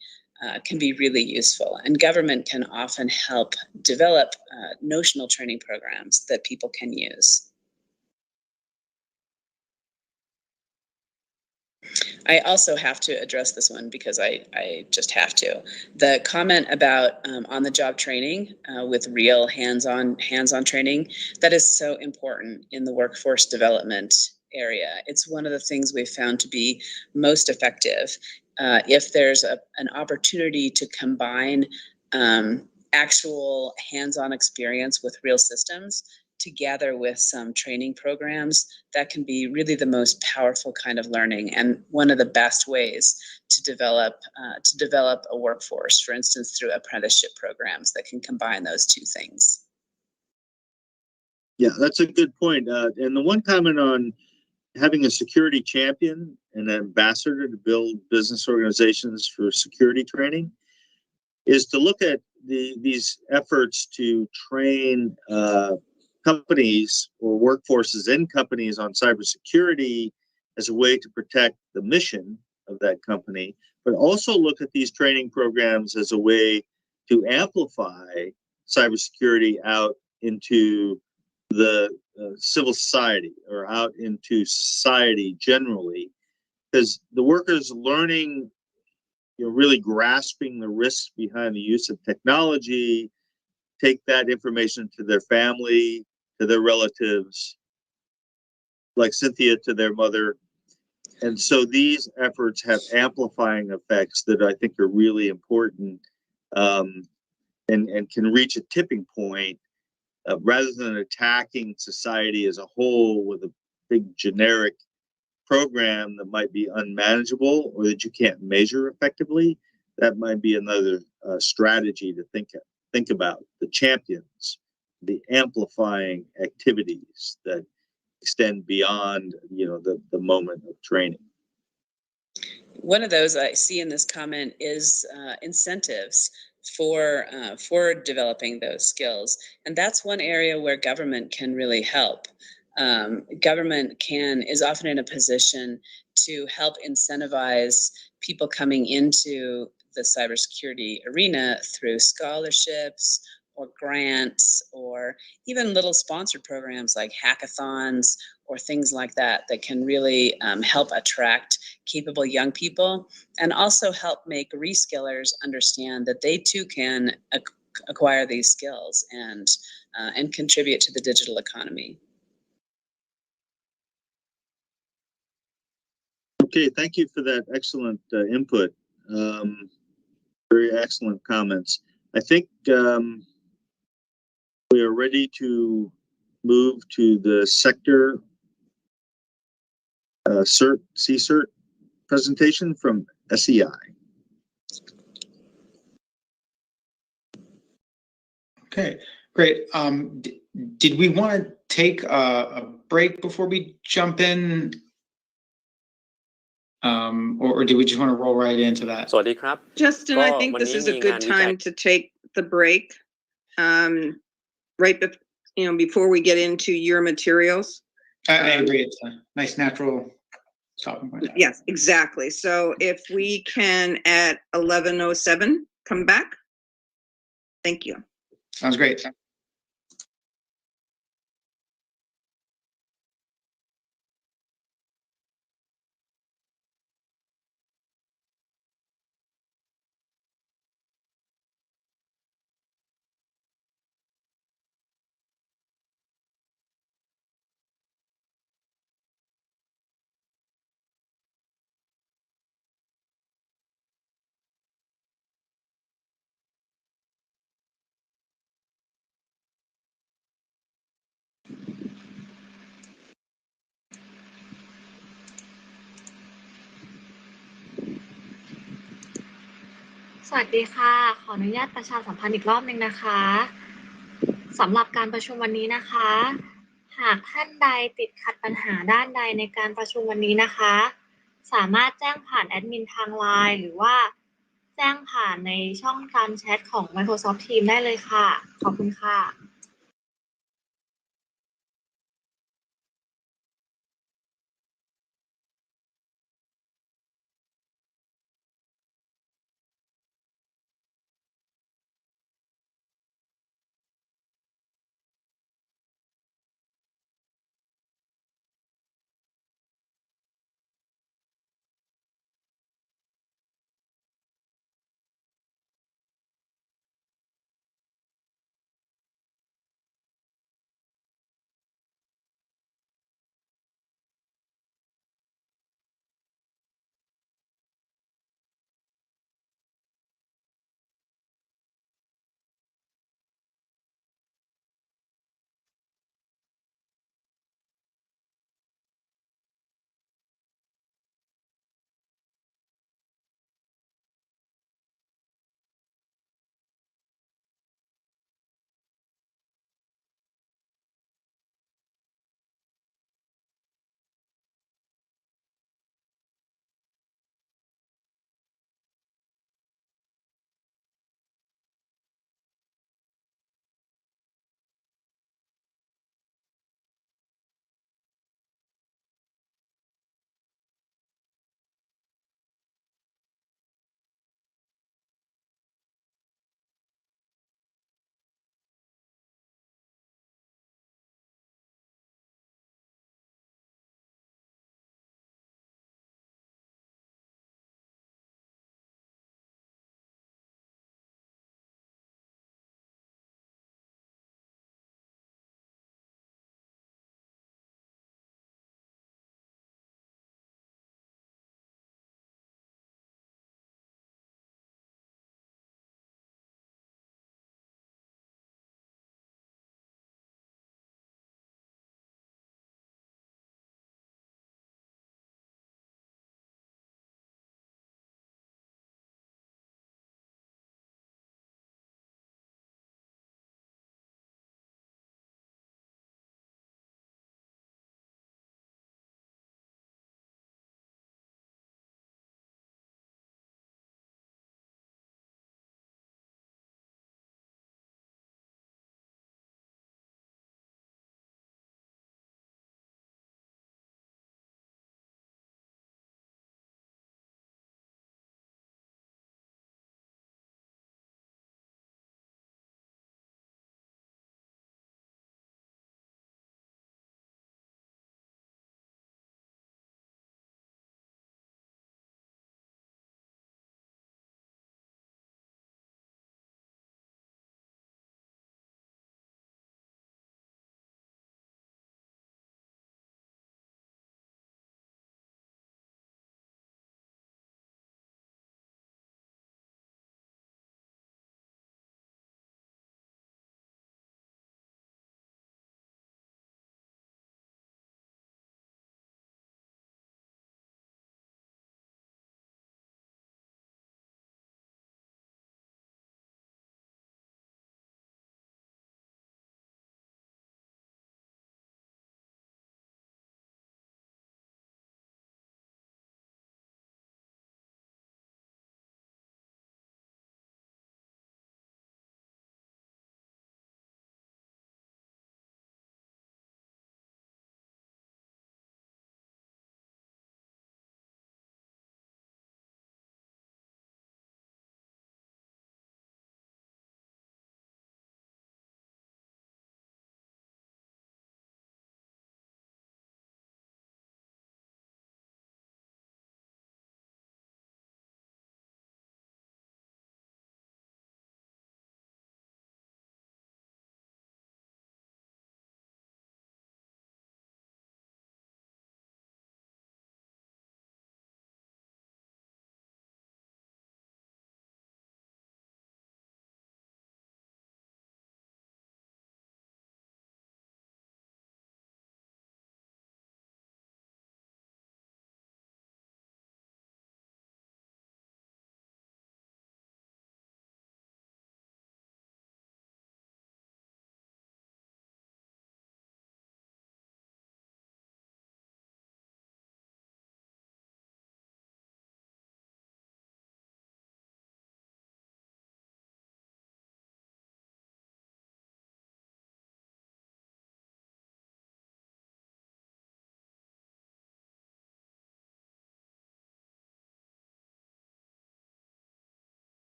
really useful, and government can often help develop notional training programs that people can use. I also have to address this one because I just have to. The comment about on-the-job training with real hands-on training, that is so important in the workforce development area. It's one of the things we've found to be most effective. If there's an opportunity to combine actual hands-on experience with real systems together with some training programs, that can be really the most powerful kind of learning and one of the best ways to develop a workforce, for instance, through apprenticeship programs that can combine those two things.
Yeah, that's a good point. And the one comment on having a security champion and an ambassador to build business organizations for security training is to look at these efforts to train companies or workforces in companies on cybersecurity as a way to protect the mission of that company, but also look at these training programs as a way to amplify cybersecurity out into the civil society or out into society generally, because the workers learning, really grasping the risks behind the use of technology, take that information to their family, to their relatives, like Cynthia to their mother. And so these efforts have amplifying effects that I think are really important and can reach a tipping point rather than attacking society as a whole with a big generic program that might be unmanageable or that you can't measure effectively. That might be another strategy to think about. The champions, the amplifying activities that extend beyond, the moment of training.
One of those I see in this comment is incentives for developing those skills, and that's one area where government can really help. Government is often in a position to help incentivize people coming into the cybersecurity arena through scholarships or grants or even little sponsored programs like hackathons or things like that that can really help attract capable young people and also help make reskillers understand that they too can acquire these skills and contribute to the digital economy.
Okay, thank you for that excellent input. Very excellent comments. I think we are ready to move to the sector CCERT presentation from SEI.
Okay, great. Did we want to take a break before we jump in? Or do we just want to roll right into that?
สวัสดีครับ
Justin, I think this is a good time to take the break, before we get into your materials.
I agree. It's a nice natural stopping point.
Yes, exactly. So if we can at 11:07 come back. Thank you.
Sounds great.
สวัสดีค่ะขออนุญาตประชาสัมพันธ์อีกรอบนึงนะคะสำหรับการประชุมวันนี้นะคะหากท่านใดติดขัดปัญหาด้านใดในการประชุมวันนี้นะคะสามารถแจ้งผ่านแอดมินทาง LINE หรือว่าแจ้งผ่านในช่องการแชทของ Microsoft Teams ได้เลยค่ะขอบคุณค่ะ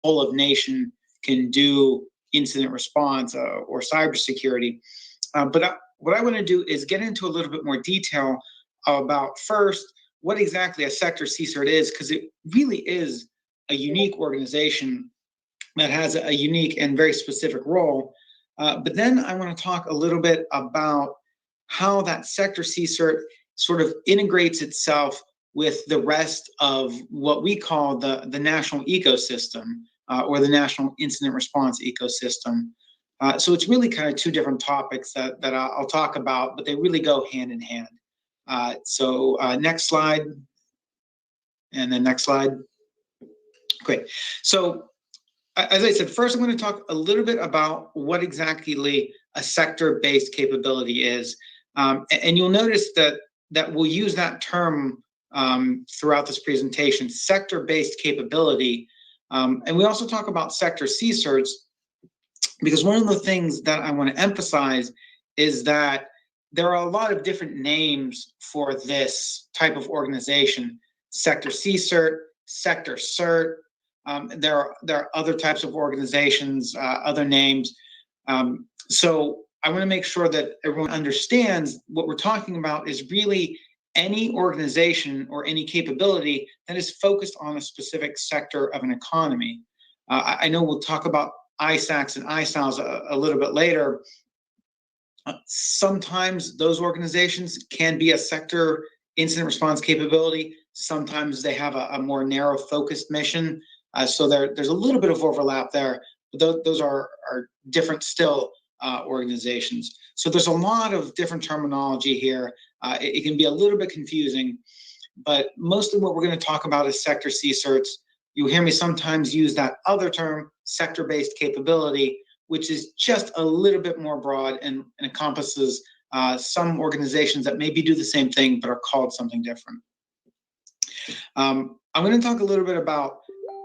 whole of nation can do incident response or cybersecurity. But what I want to do is get into a little bit more detail about first what exactly a sector CSIRT is, because it really is a unique organization that has a unique and very specific role. But then I want to talk a little bit about how that sector CSIRT sort of integrates itself with the rest of what we call the national ecosystem or the national incident response ecosystem. So it's really kind of two different topics that I'll talk about, but they really go hand in hand. So next slide, and then next slide. Great. So as I said, first I'm going to talk a little bit about what exactly a sector-based capability is. And you'll notice that we'll use that term throughout this presentation, sector-based capability. And we also talk about sector CSIRTs, because one of the things that I want to emphasize is that there are a lot of different names for this type of organization: sector CSIRT, sector CERT. There are other types of organizations, other names. So I want to make sure that everyone understands what we're talking about is really any organization or any capability that is focused on a specific sector of an economy. I know we'll talk about ISACs and ISALs a little bit later. Sometimes those organizations can be a sector incident response capability. Sometimes they have a more narrow focused mission. So there's a little bit of overlap there, but those are different still organizations. So there's a lot of different terminology here. It can be a little bit confusing, but mostly what we're going to talk about is sector CSIRTs. You'll hear me sometimes use that other term, sector-based capability, which is just a little bit more broad and encompasses some organizations that maybe do the same thing but are called something different. I'm going to talk a little bit about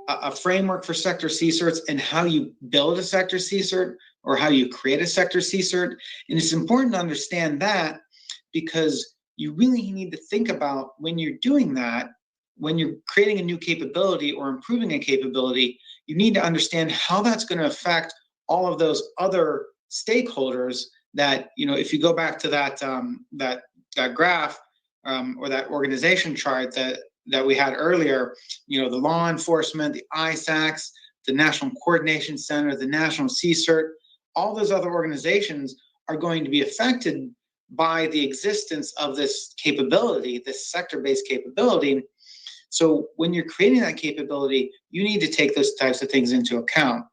a framework for sector CSIRTs and how you build a sector CSIRT or how you create a sector CSIRT. And it's important to understand that, because you really need to think about when you're doing that, when you're creating a new capability or improving a capability, you need to understand how that's going to affect all of those other stakeholders that, if you go back to that graph or that organization chart that we had earlier, the law enforcement, the ISACs, the National Coordination Center, the National CSIRT, all those other organizations are going to be affected by the existence of this capability, this sector-based capability. So when you're creating that capability, you need to take those types of things into account.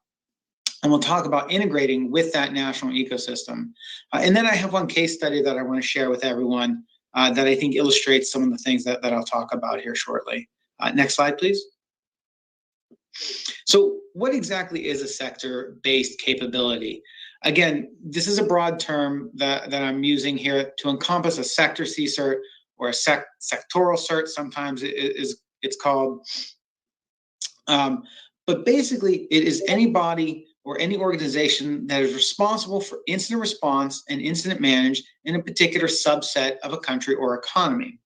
And we'll talk about integrating with that national ecosystem. And then I have one case study that I want to share with everyone that I think illustrates some of the things that I'll talk about here shortly. Next slide, please. So what exactly is a sector-based capability? Again, this is a broad term that I'm using here to encompass a sector CSIRT or a sectoral CERT, sometimes it's called. But basically, it is anybody or any organization that is responsible for incident response and incident management in a particular subset of a country or economy.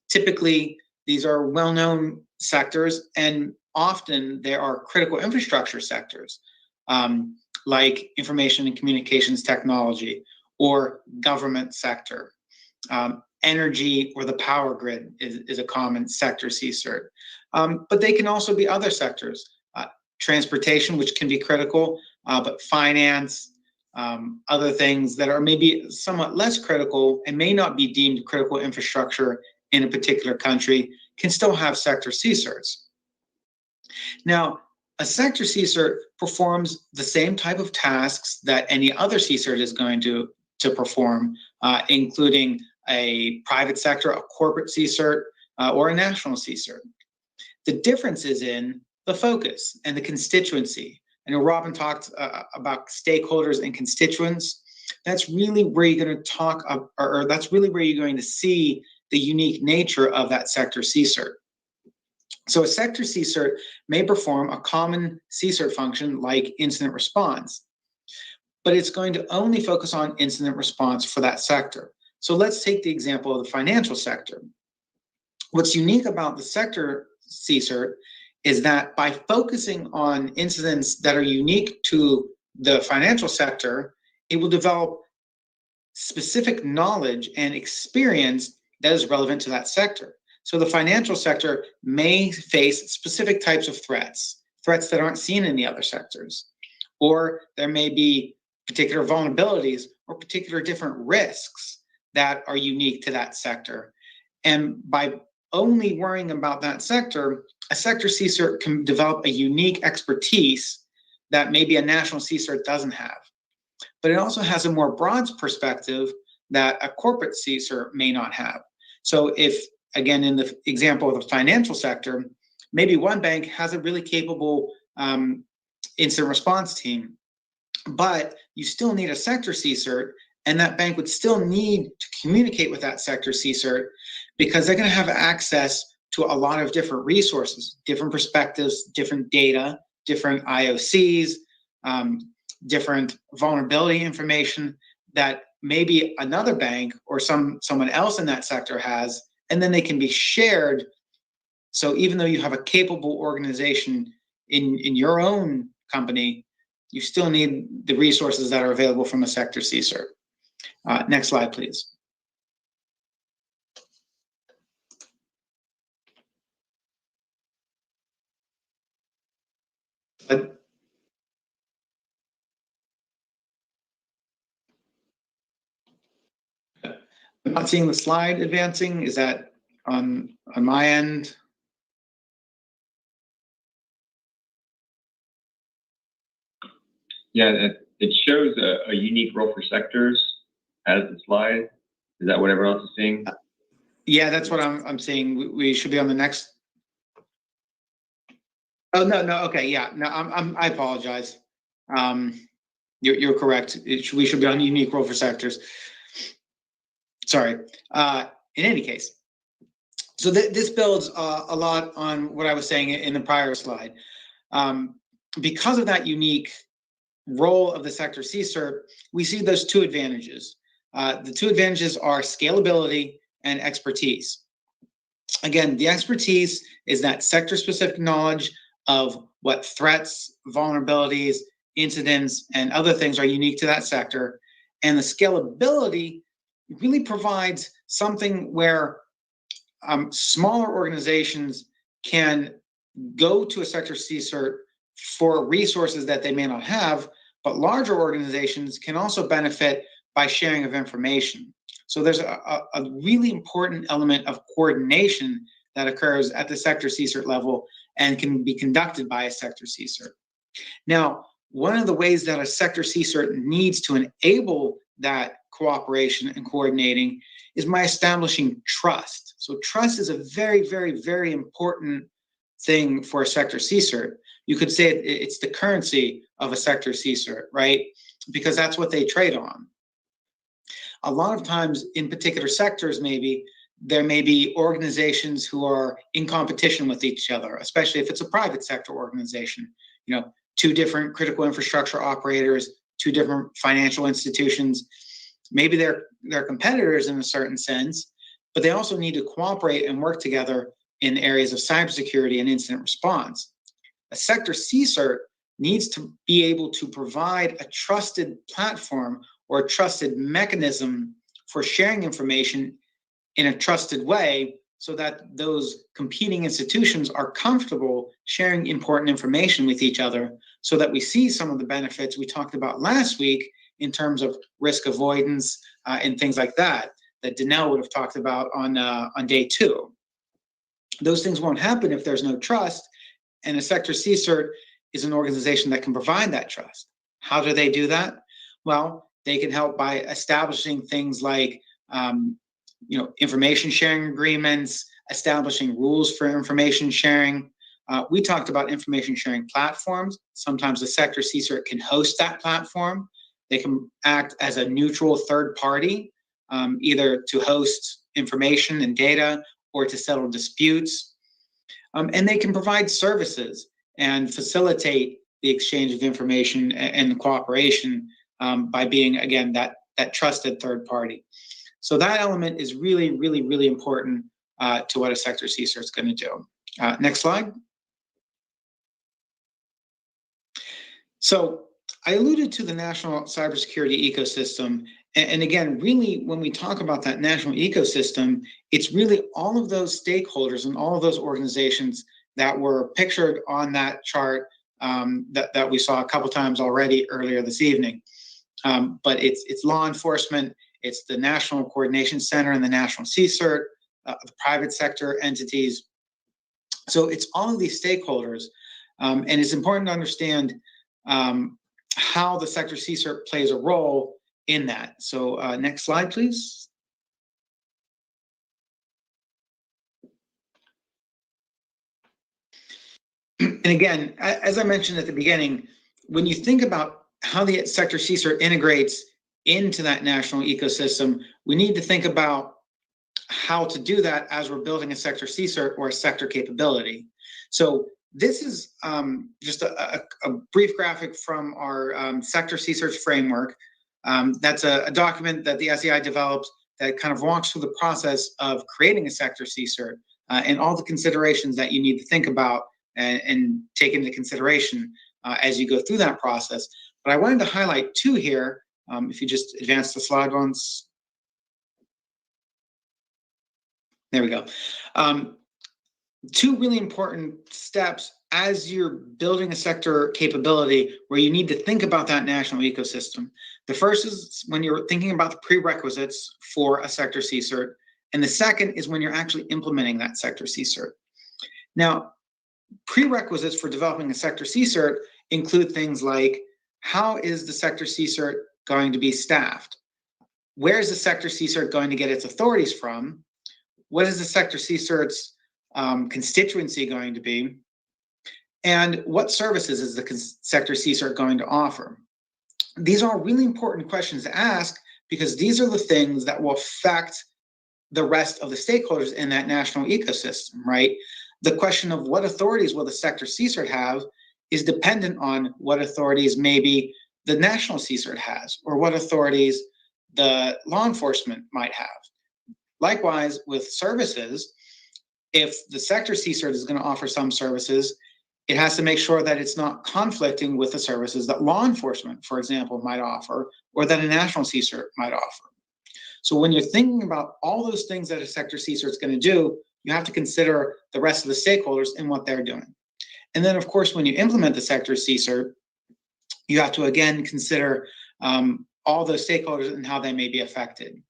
Typically, these are well-known sectors, and often there are critical infrastructure sectors, like information and communications technology or government sector. Energy or the power grid is a common sector CSIRT. But they can also be other sectors. Transportation, which can be critical, but finance, other things that are maybe somewhat less critical and may not be deemed critical infrastructure in a particular country can still have sector CSIRTs. Now, a sector CSIRT performs the same type of tasks that any other CSIRT is going to perform, including a private sector, a corporate CSIRT, or a national CSIRT. The difference is in the focus and the constituency. I know Robin talked about stakeholders and constituents. That's really where you're going to talk, or that's really where you're going to see the unique nature of that sector CSIRT. So a sector CSIRT may perform a common CSIRT function like incident response, but it's going to only focus on incident response for that sector. So let's take the example of the financial sector. What's unique about the sector CSIRT is that by focusing on incidents that are unique to the financial sector, it will develop specific knowledge and experience that is relevant to that sector. So the financial sector may face specific types of threats that aren't seen in the other sectors, or there may be particular vulnerabilities or particular different risks that are unique to that sector. And by only worrying about that sector, a sector CSIRT can develop a unique expertise that maybe a national CSIRT doesn't have. But it also has a more broad perspective that a corporate CSIRT may not have. So if, again, in the example of the financial sector, maybe one bank has a really capable incident response team, but you still need a sector CSIRT, and that bank would still need to communicate with that sector CSIRT because they're going to have access to a lot of different resources, different perspectives, different data, different IOCs, different vulnerability information that maybe another bank or someone else in that sector has, and then they can be shared. So even though you have a capable organization in your own company, you still need the resources that are available from a sector CSIRT. Next slide, please. I'm not seeing the slide advancing. Is that on my end?
Yeah, it shows a unique role for sectors as the slide. Is that what everyone else is seeing?
Yeah, that's what I'm seeing. We should be on the next. Oh, no, okay, yeah, no, I apologize. You're correct. We should be on unique role for sectors. Sorry. In any case, so this builds a lot on what I was saying in the prior slide. Because of that unique role of the sector CSIRT, we see those two advantages. The two advantages are scalability and expertise. Again, the expertise is that sector-specific knowledge of what threats, vulnerabilities, incidents, and other things are unique to that sector. And the scalability really provides something where smaller organizations can go to a sector CSIRT for resources that they may not have, but larger organizations can also benefit by sharing of information. So there's a really important element of coordination that occurs at the sector CSIRT level and can be conducted by a sector CSIRT. Now, one of the ways that a sector CSIRT needs to enable that cooperation and coordinating is by establishing trust. So trust is a very, very, very important thing for a sector CSIRT. You could say it's the currency of a sector CSIRT, right? Because that's what they trade on. A lot of times in particular sectors, maybe there may be organizations who are in competition with each other, especially if it's a private sector organization. You know, two different critical infrastructure operators, two different financial institutions. Maybe they're competitors in a certain sense, but they also need to cooperate and work together in areas of cybersecurity and incident response. A sector CSIRT needs to be able to provide a trusted platform or a trusted mechanism for sharing information in a trusted way so that those competing institutions are comfortable sharing important information with each other so that we see some of the benefits we talked about last week in terms of risk avoidance and things like that Danelle would have talked about on day 2. Those things won't happen if there's no trust, and a sector CSIRT is an organization that can provide that trust. How do they do that? Well, they can help by establishing things like information sharing agreements, establishing rules for information sharing. We talked about information sharing platforms. Sometimes the sector CSIRT can host that platform. They can act as a neutral third party, either to host information and data or to settle disputes. And they can provide services and facilitate the exchange of information and cooperation by being, again, that trusted third party. So that element is really, really, really important to what a sector CSIRT is going to do. Next slide. So I alluded to the national cybersecurity ecosystem. And again, really, when we talk about that national ecosystem, it's really all of those stakeholders and all of those organizations that were pictured on that chart that we saw a couple times already earlier this evening. But it's law enforcement, it's the National Coordination Center and the National CSIRT, the private sector entities. So it's all of these stakeholders, and it's important to understand how the sector CSIRT plays a role in that. So next slide, please. And again, as I mentioned at the beginning, when you think about how the sector CSIRT integrates into that national ecosystem, we need to think about how to do that as we're building a sector CSIRT or a sector capability. So this is just a brief graphic from our sector CSIRT framework. That's a document that the SEI developed that kind of walks through the process of creating a sector CSIRT and all the considerations that you need to think about and take into consideration as you go through that process. But I wanted to highlight two here. If you just advance the slide once. There we go. Two really important steps as you're building a sector capability where you need to think about that national ecosystem. The first is when you're thinking about the prerequisites for a sector CSIRT, and the second is when you're actually implementing that sector CSIRT. Now, prerequisites for developing a sector CSIRT include things like, how is the sector CSIRT going to be staffed? Where is the sector CSIRT going to get its authorities from? What is the sector CSIRT's constituency going to be? And what services is the sector CSIRT going to offer? These are really important questions to ask because these are the things that will affect the rest of the stakeholders in that national ecosystem, right? The question of what authorities will the sector CSIRT have is dependent on what authorities maybe the national CSIRT has or what authorities the law enforcement might have. Likewise, with services, if the sector CSIRT is going to offer some services, it has to make sure that it's not conflicting with the services that law enforcement, for example, might offer or that a national CSIRT might offer. So when you're thinking about all those things that a sector CSIRT is going to do, you have to consider the rest of the stakeholders and what they're doing. And then, of course, when you implement the sector CSIRT, you have to, again, consider all those stakeholders and how they may be affected.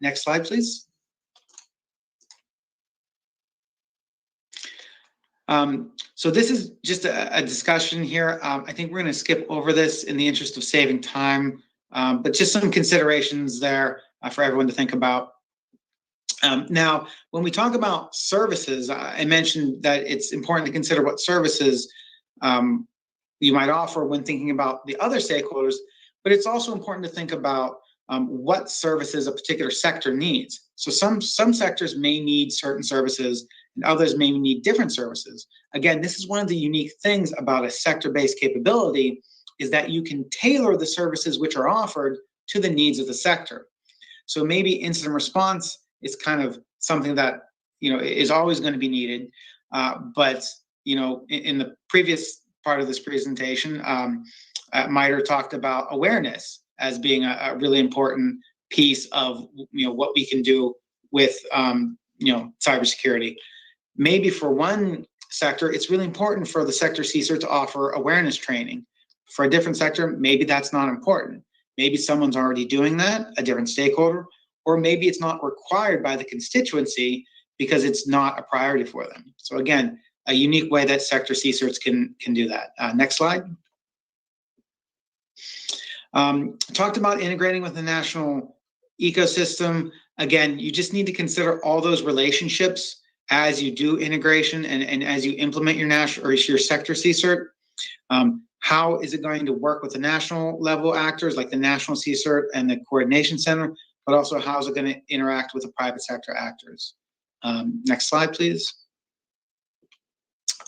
Next slide, please. So this is just a discussion here. I think we're going to skip over this in the interest of saving time, but just some considerations there for everyone to think about. Now, when we talk about services, I mentioned that it's important to consider what services you might offer when thinking about the other stakeholders, but it's also important to think about what services a particular sector needs. So some sectors may need certain services and others may need different services. Again, this is one of the unique things about a sector-based capability is that you can tailor the services which are offered to the needs of the sector. So maybe incident response is kind of something that is always going to be needed, but in the previous part of this presentation, Mitre talked about awareness as being a really important piece of what we can do with cybersecurity. Maybe for one sector, it's really important for the sector CSIRT to offer awareness training. For a different sector, maybe that's not important. Maybe someone's already doing that, a different stakeholder, or maybe it's not required by the constituency because it's not a priority for them. So again, a unique way that sector CSIRTs can do that. Next slide. Talked about integrating with the national ecosystem. Again, you just need to consider all those relationships as you do integration and as you implement your national or your sector CSIRT. How is it going to work with the national level actors like the national CSIRT and the coordination center, but also how is it going to interact with the private sector actors? Next slide, please.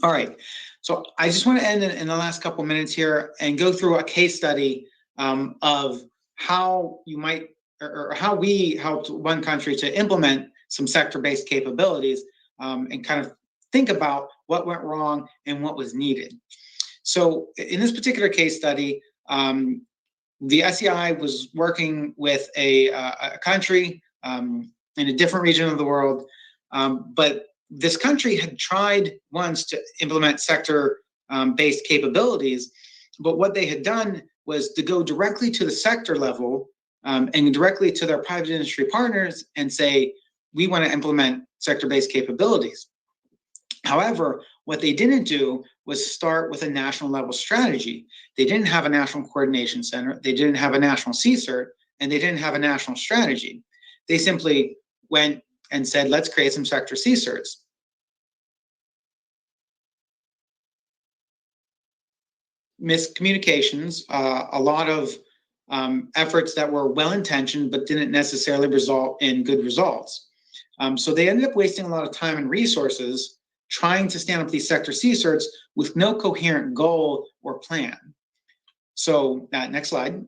All right, so I just want to end in the last couple minutes here and go through a case study of how you might, or how we helped one country to implement some sector-based capabilities and kind of think about what went wrong and what was needed. So in this particular case study, the SEI was working with a country in a different region of the world, but this country had tried once to implement sector-based capabilities, but what they had done was to go directly to the sector level and directly to their private industry partners and say, we want to implement sector-based capabilities. However, what they didn't do was start with a national level strategy. They didn't have a national coordination center, they didn't have a national CSIRT, and they didn't have a national strategy. They simply went and said, let's create some sector CSIRTs. Miscommunications, a lot of efforts that were well-intentioned but didn't necessarily result in good results. So they ended up wasting a lot of time and resources trying to stand up these sector CSIRTs with no coherent goal or plan. So next slide.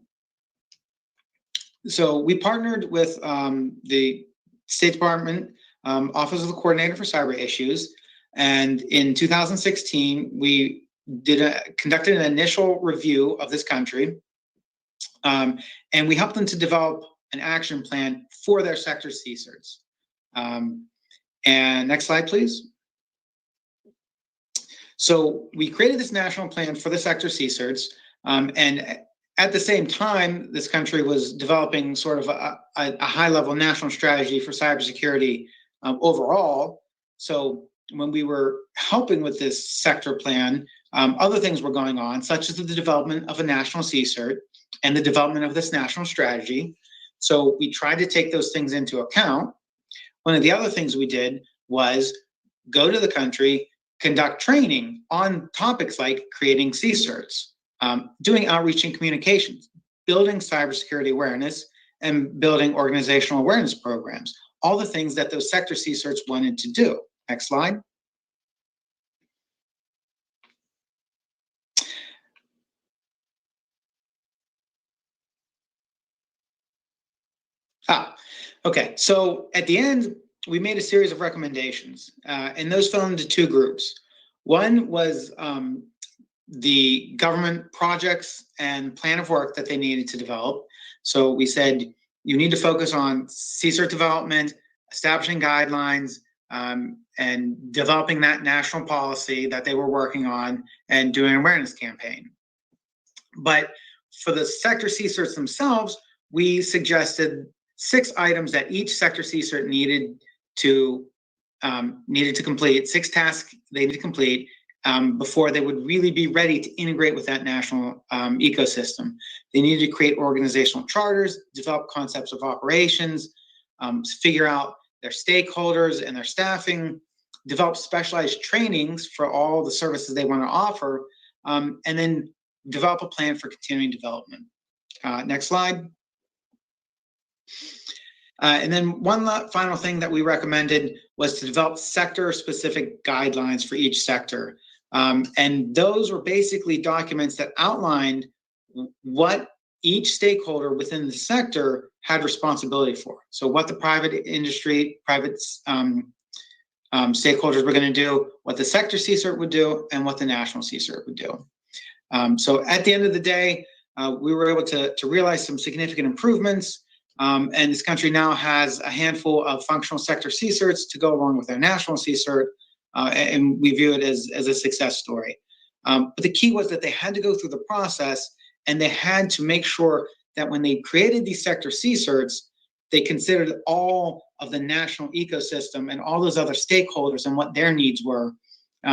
So we partnered with the State Department Office of the Coordinator for Cyber Issues, and in 2016 we conducted an initial review of this country, and we helped them to develop an action plan for their sector CSIRTs. And next slide, please. So we created this national plan for the sector CSIRTs, and at the same time, this country was developing sort of a high-level national strategy for cybersecurity overall. So when we were helping with this sector plan, other things were going on, such as the development of a national CSIRT and the development of this national strategy. So we tried to take those things into account. One of the other things we did was go to the country, conduct training on topics like creating CSIRTs, doing outreach and communications, building cybersecurity awareness, and building organizational awareness programs, all the things that those sector CSIRTs wanted to do. Next slide. Okay, so at the end, we made a series of recommendations, and those fell into two groups. One was the government projects and plan of work that they needed to develop. So we said, you need to focus on CSIRT development, establishing guidelines, and developing that national policy that they were working on and doing an awareness campaign. But for the sector CSIRTs themselves, we suggested 6 items that each sector CSIRT needed to complete, 6 tasks they needed to complete before they would really be ready to integrate with that national ecosystem. They needed to create organizational charters, develop concepts of operations, figure out their stakeholders and their staffing, develop specialized trainings for all the services they want to offer, and then develop a plan for continuing development. Next slide. And then one final thing that we recommended was to develop sector-specific guidelines for each sector. And those were basically documents that outlined what each stakeholder within the sector had responsibility for. So what the private industry, private stakeholders were going to do, what the sector CSIRT would do, and what the national CSIRT would do. So at the end of the day, we were able to realize some significant improvements. And this country now has a handful of functional sector CSIRTs to go along with their national CSIRT, and we view it as a success story. But the key was that they had to go through the process, and they had to make sure that when they created these sector CSIRTs, they considered all of the national ecosystem and all those other stakeholders and what their needs were,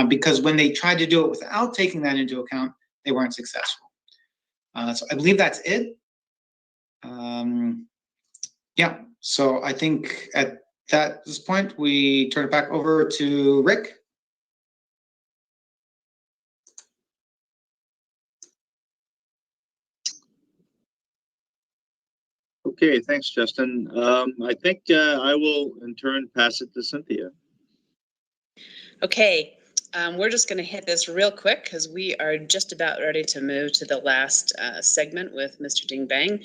because when they tried to do it without taking that into account, they weren't successful. So I believe that's it. Yeah, so I think at this point, we turn it back over to Rick.
Okay, thanks, Justin. I think I will in turn pass it to Cynthia.
Okay, we're just going to hit this real quick because we are just about ready to move to the last segment with Mr. Ding Bang.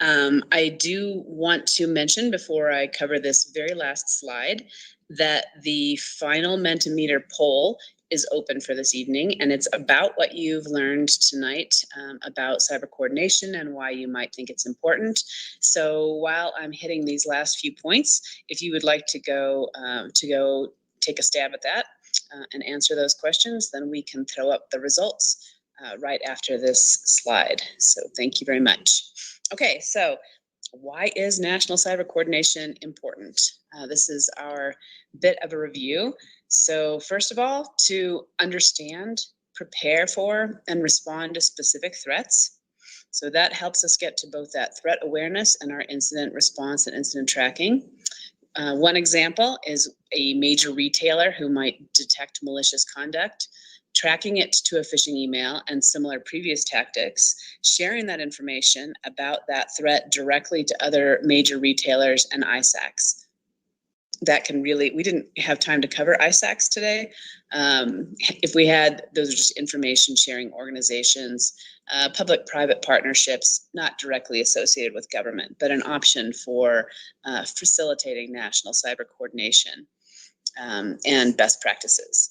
I do want to mention before I cover this very last slide that the final Mentometer poll is open for this evening, and it's about what you've learned tonight about cyber coordination and why you might think it's important. So while I'm hitting these last few points, if you would like to go take a stab at that and answer those questions, then we can throw up the results right after this slide. So thank you very much. Okay, so why is national cyber coordination important? This is our bit of a review. So first of all, to understand, prepare for, and respond to specific threats. So that helps us get to both that threat awareness and our incident response and incident tracking. One example is a major retailer who might detect malicious conduct, tracking it to a phishing email and similar previous tactics, sharing that information about that threat directly to other major retailers and ISACs. That can really, we didn't have time to cover ISACs today. If we had, those are just information sharing organizations, public-private partnerships, not directly associated with government, but an option for facilitating national cyber coordination and best practices.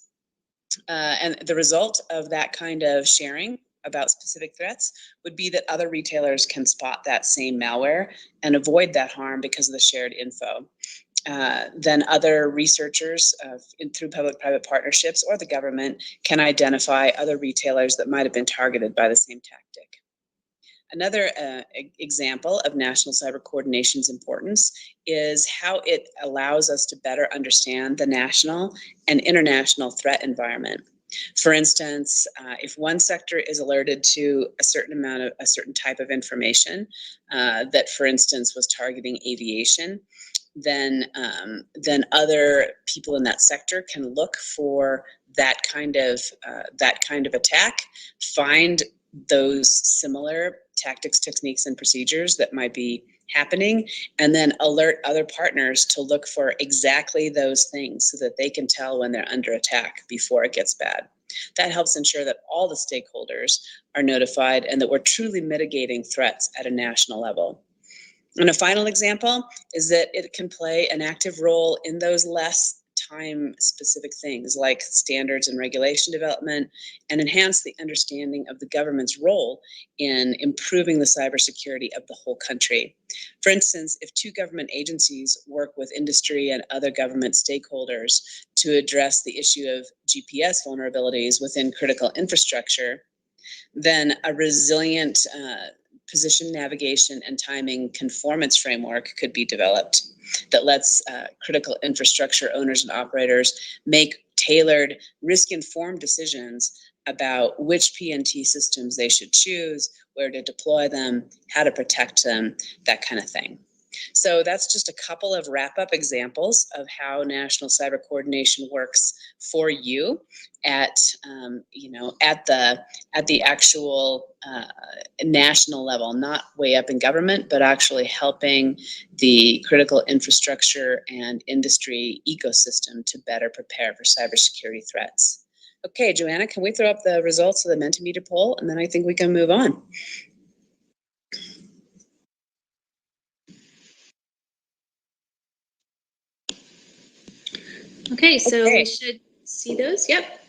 And the result of that kind of sharing about specific threats would be that other retailers can spot that same malware and avoid that harm because of the shared info. Then other researchers through public-private partnerships or the government can identify other retailers that might have been targeted by the same tactic. Another example of national cyber coordination's importance is how it allows us to better understand the national and international threat environment. For instance, if one sector is alerted to a certain type of information that, for instance, was targeting aviation, then other people in that sector can look for that kind of attack, find those similar tactics, techniques, and procedures that might be happening, and then alert other partners to look for exactly those things so that they can tell when they're under attack before it gets bad. That helps ensure that all the stakeholders are notified and that we're truly mitigating threats at a national level. And a final example is that it can play an active role in those less time-specific things like standards and regulation development, and enhance the understanding of the government's role in improving the cybersecurity of the whole country. For instance, if two government agencies work with industry and other government stakeholders to address the issue of GPS vulnerabilities within critical infrastructure, then a resilient position navigation and timing conformance framework could be developed that lets critical infrastructure owners and operators make tailored, risk-informed decisions about which PNT systems they should choose, where to deploy them, how to protect them, that kind of thing. So that's just a couple of wrap-up examples of how national cyber coordination works for you at the actual national level, not way up in government, but actually helping the critical infrastructure and industry ecosystem to better prepare for cybersecurity threats. Okay, Joanna, can we throw up the results of the Mentometer poll, and then I think we can move on.
Okay, so we should see those. Yep.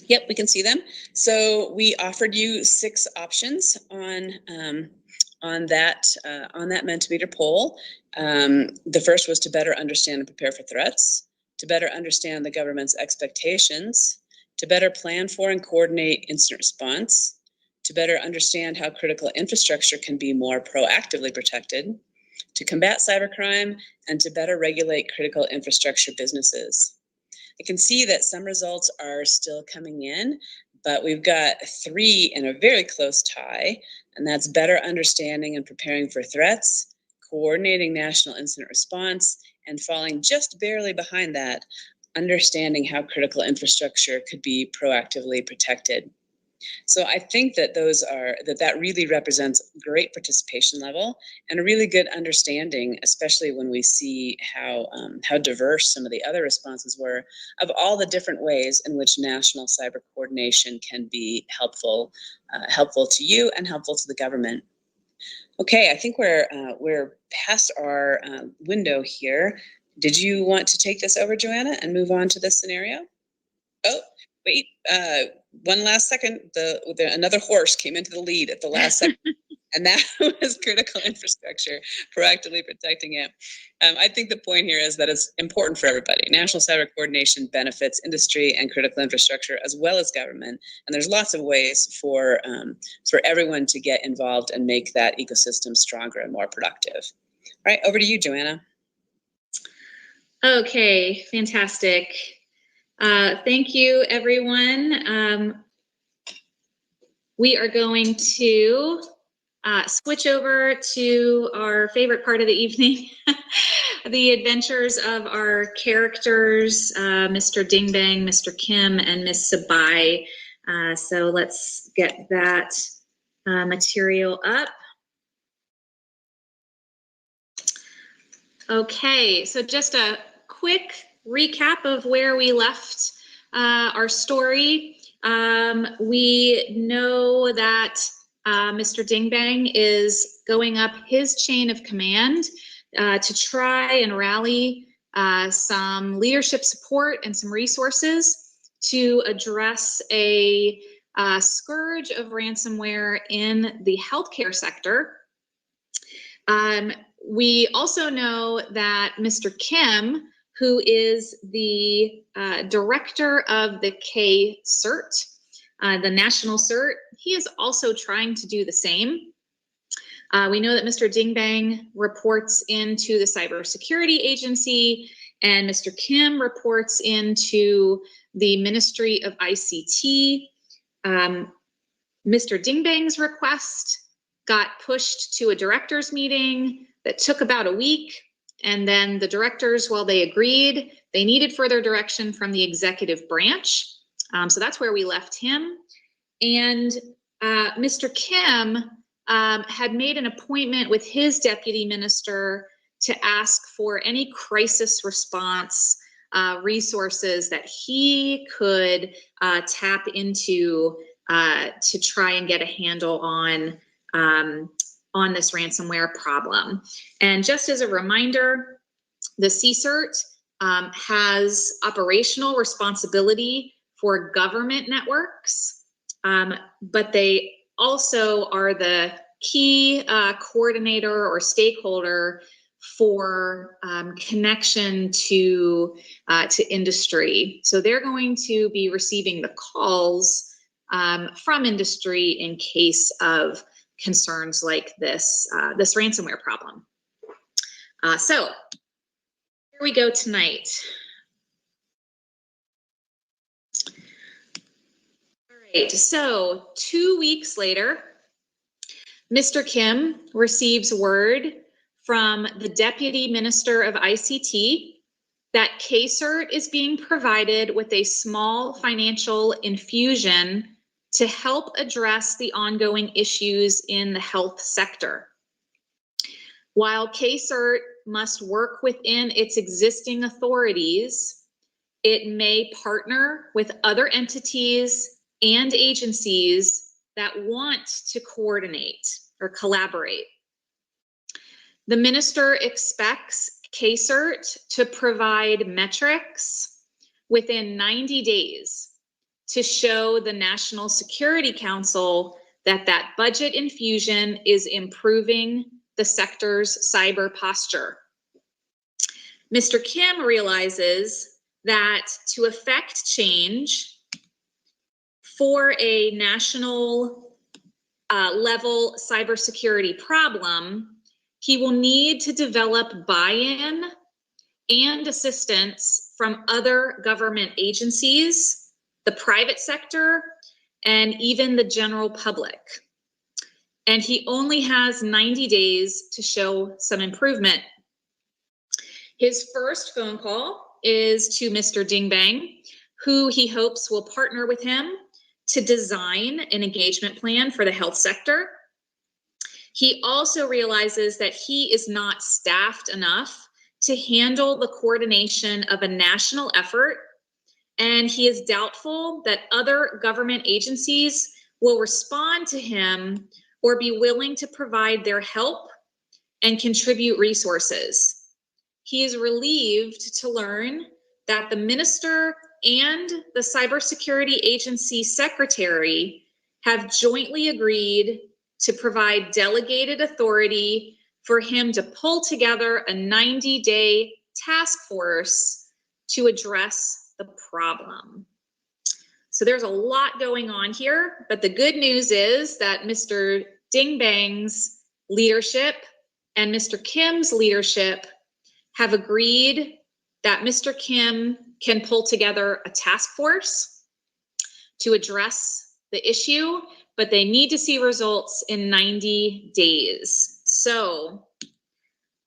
Yep, we can see them. So we offered you 6 options on that Mentometer poll. The first was to better understand and prepare for threats, to better understand the government's expectations, to better plan for and coordinate incident response, to better understand how critical infrastructure can be more proactively protected, to combat cybercrime, and to better regulate critical infrastructure businesses. I can see that some results are still coming in, but we've got 3 in a very close tie, and that's better understanding and preparing for threats, coordinating national incident response, and falling just barely behind that, understanding how critical infrastructure could be proactively protected. So I think that that really represents great participation level and a really good understanding, especially when we see how diverse some of the other responses were, of all the different ways in which national cyber coordination can be helpful to you and helpful to the government. Okay, I think we're past our window here. Did you want to take this over, Joanna, and move on to this scenario? Oh, Wait, one last second. Another horse came into the lead at the last second. And that was critical infrastructure, proactively protecting it. I think the point here is that it's important for everybody. National cyber coordination benefits industry and critical infrastructure as well as government. And there's lots of ways for everyone to get involved and make that ecosystem stronger and more productive. All right, over to you, Joanna.
Okay, fantastic. Thank you, everyone. We are going to switch over to our favorite part of the evening, the adventures of our characters, Mr. Dingbang, Mr. Kim, and Miss Sabai. So let's get that material up. Okay, so just a quick recap of where we left our story. We know that Mr. Dingbang is going up his chain of command to try and rally some leadership support and some resources to address a scourge of ransomware in the healthcare sector. We also know that Mr. Kim, who is the director of the K-CERT, the national CERT, he is also trying to do the same. We know that Mr. Dingbang reports into the Cybersecurity Agency, and Mr. Kim reports into the Ministry of ICT. Mr. Dingbang's request got pushed to a director's meeting that took about a week, and then the directors, while they agreed, they needed further direction from the executive branch. So that's where we left him. And Mr. Kim had made an appointment with his deputy minister to ask for any crisis response resources that he could tap into to try and get a handle on this ransomware problem. And just as a reminder, the CCERT has operational responsibility for government networks, but they also are the key coordinator or stakeholder for connection to industry. So they're going to be receiving the calls from industry in case of concerns like this ransomware problem. So here we go tonight. All right, so 2 weeks later, Mr. Kim receives word from the Deputy Minister of ICT that K-CERT is being provided with a small financial infusion to help address the ongoing issues in the health sector. While K-CERT must work within its existing authorities, it may partner with other entities and agencies that want to coordinate or collaborate. The minister expects K-CERT to provide metrics within 90 days to show the National Security Council that that budget infusion is improving the sector's cyber posture. Mr. Kim realizes that to effect change for a national level cybersecurity problem, he will need to develop buy-in and assistance from other government agencies, the private sector, and even the general public. And he only has 90 days to show some improvement. His first phone call is to Mr. Dingbang, who he hopes will partner with him to design an engagement plan for the health sector. He also realizes that he is not staffed enough to handle the coordination of a national effort, and he is doubtful that other government agencies will respond to him or be willing to provide their help and contribute resources. He is relieved to learn that the minister and the cybersecurity agency secretary have jointly agreed to provide delegated authority for him to pull together a 90-day task force to address the problem. So there's a lot going on here, but the good news is that Mr. Dingbang's leadership and Mr. Kim's leadership have agreed that Mr. Kim can pull together a task force to address the issue, but they need to see results in 90 days. So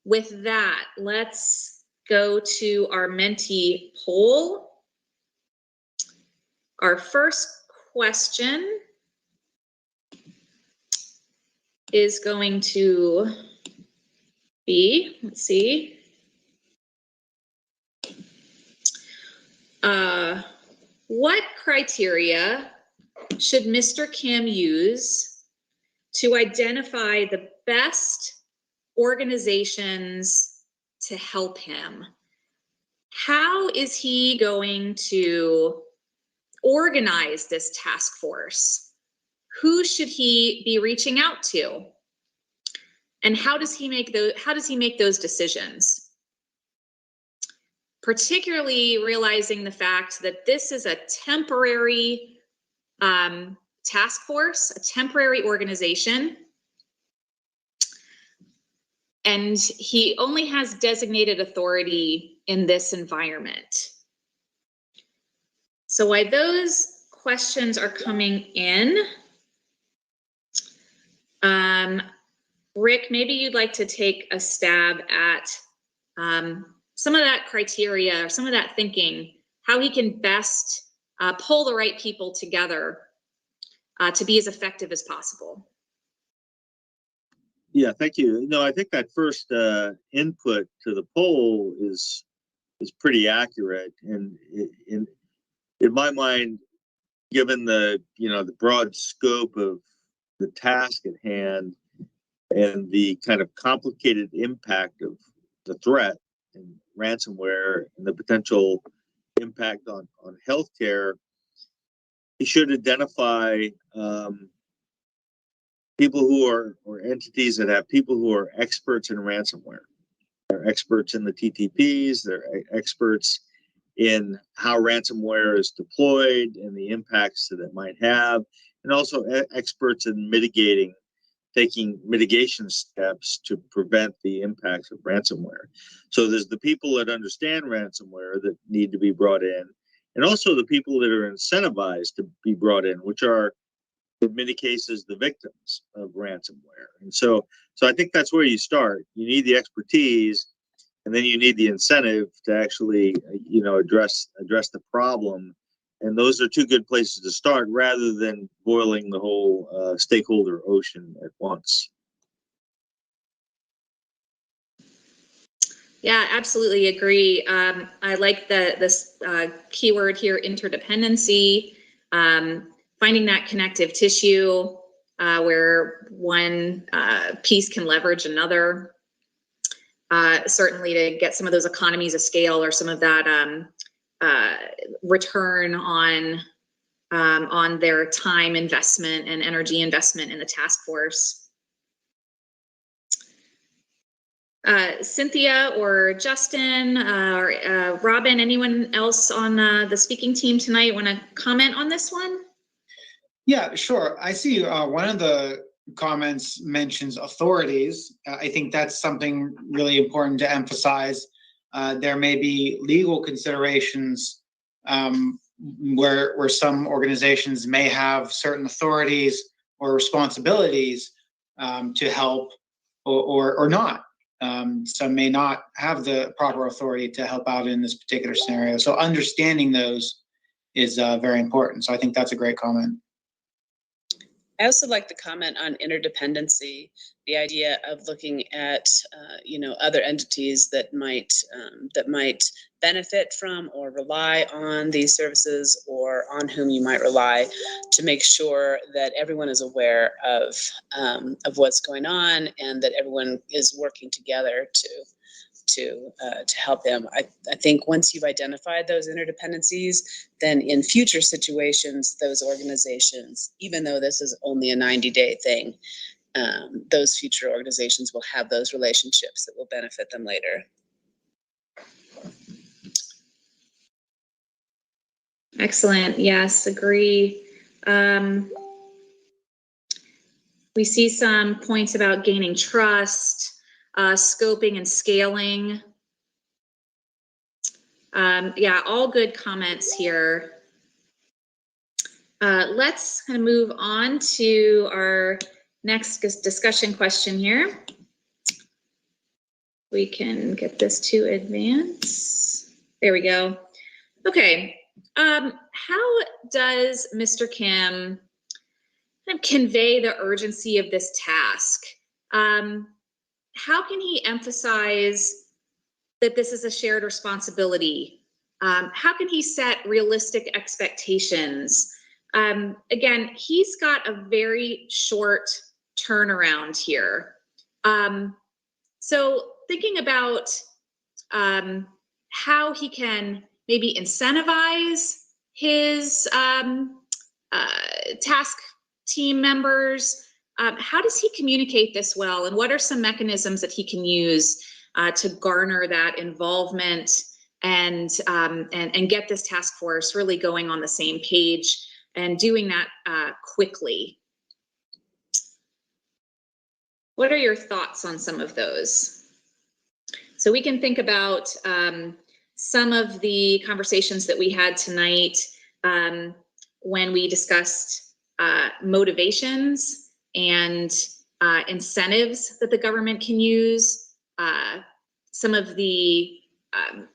with that, let's go to our Menti poll. Our first question is going to be, let's see. What criteria should Mr. Kim use to identify the best organizations to help him? How is he going to organize this task force? Who should he be reaching out to? And how does he make those decisions? Particularly realizing the fact that this is a temporary task force, a temporary organization, and he only has designated authority in this environment. So while those questions are coming in, Rick, maybe you'd like to take a stab at some of that criteria, or some of that thinking, how he can best pull the right people together to be as effective as possible.
Yeah, thank you. No, I think that first input to the poll is pretty accurate, and in my mind, given the the broad scope of the task at hand and the kind of complicated impact of the threat and ransomware and the potential impact on healthcare, he should identify people who are, or entities that have people who are experts in ransomware. They're experts in the TTPs, they're experts in how ransomware is deployed and the impacts that it might have, and also experts in taking mitigation steps to prevent the impacts of ransomware. So there's the people that understand ransomware that need to be brought in, and also the people that are incentivized to be brought in, which are in many cases the victims of ransomware. And so I think that's where you start. You need the expertise, and then you need the incentive to actually address the problem. And those are two good places to start, rather than boiling the whole stakeholder ocean at once.
Yeah, absolutely agree. I like this keyword here, interdependency, finding that connective tissue where one piece can leverage another. Certainly to get some of those economies of scale, or some of that return on their time investment and energy investment in the task force. Cynthia or Justin or Robin, anyone else on the speaking team tonight want to comment on this one?
Yeah, sure. I see one of the comments mentions authorities. I think that's something really important to emphasize. There may be legal considerations where some organizations may have certain authorities or responsibilities to help, or not. Some may not have the proper authority to help out in this particular scenario. So understanding those is very important. So I think that's a great comment.
I also like the comment on interdependency, the idea of looking at other entities that might benefit from or rely on these services, or on whom you might rely, to make sure that everyone is aware of what's going on, and that everyone is working together to help him. I think once you've identified those interdependencies, then in future situations, those organizations, even though this is only a 90-day thing, those future organizations will have those relationships that will benefit them later.
Excellent. Yes, agree. We see some points about gaining trust, scoping and scaling. Yeah, all good comments here. Let's kind of move on to our next discussion question here. We can get this to advance. There we go. Okay. How does Mr. Kim kind of convey the urgency of this task? How can he emphasize that this is a shared responsibility? How can he set realistic expectations? Again, he's got a very short turnaround here. So thinking about how he can maybe incentivize his task team members, how does he communicate this well, and what are some mechanisms that he can use to garner that involvement and get this task force really going on the same page and doing that quickly? What are your thoughts on some of those? So we can think about some of the conversations that we had tonight when we discussed motivations and incentives that the government can use, some of the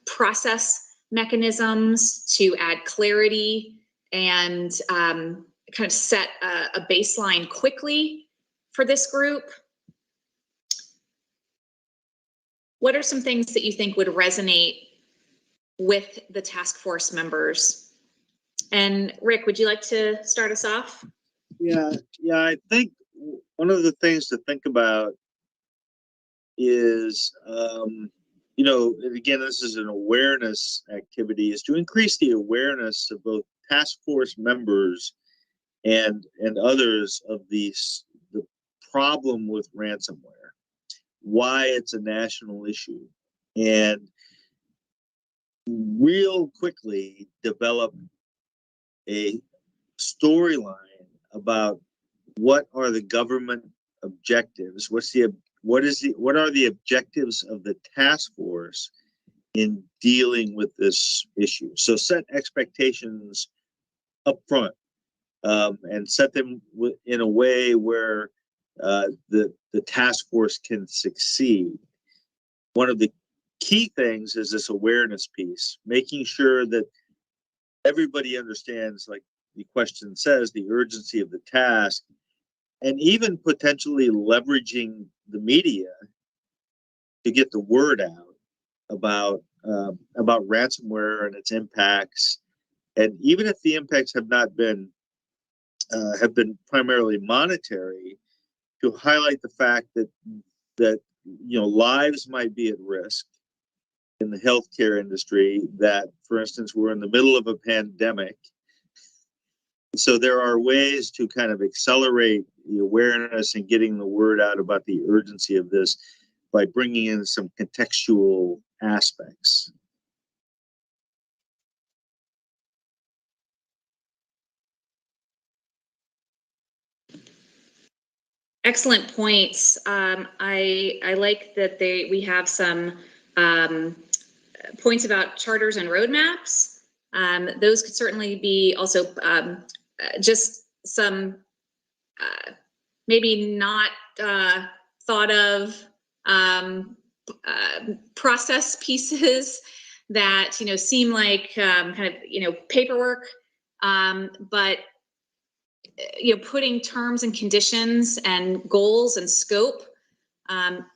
process mechanisms to add clarity and kind of set a baseline quickly for this group. What are some things that you think would resonate with the task force members? And Rick, would you like to start us off?
Yeah, I think one of the things to think about is, you know, and again, this is an awareness activity, is to increase the awareness of both task force members and others of the problem with ransomware, why it's a national issue, and real quickly develop a storyline about what are the government objectives, what are the objectives of the task force in dealing with this issue. So set expectations up front, and set them in a way where the task force can succeed. One of the key things is this awareness piece, making sure that everybody understands, like the question says, the urgency of the task, and even potentially leveraging the media to get the word out about ransomware and its impacts. And even if the impacts have not been have been primarily monetary, to highlight the fact that you know, lives might be at risk in the healthcare industry, that, for instance, we're in the middle of a pandemic. So there are ways to kind of accelerate the awareness and getting the word out about the urgency of this by bringing in some contextual aspects.
Excellent points. I like that we have some points about charters and roadmaps. Those could certainly be also just some maybe not thought of process pieces that, you know, seem like kind of, you know, paperwork, but you know, putting terms and conditions and goals and scope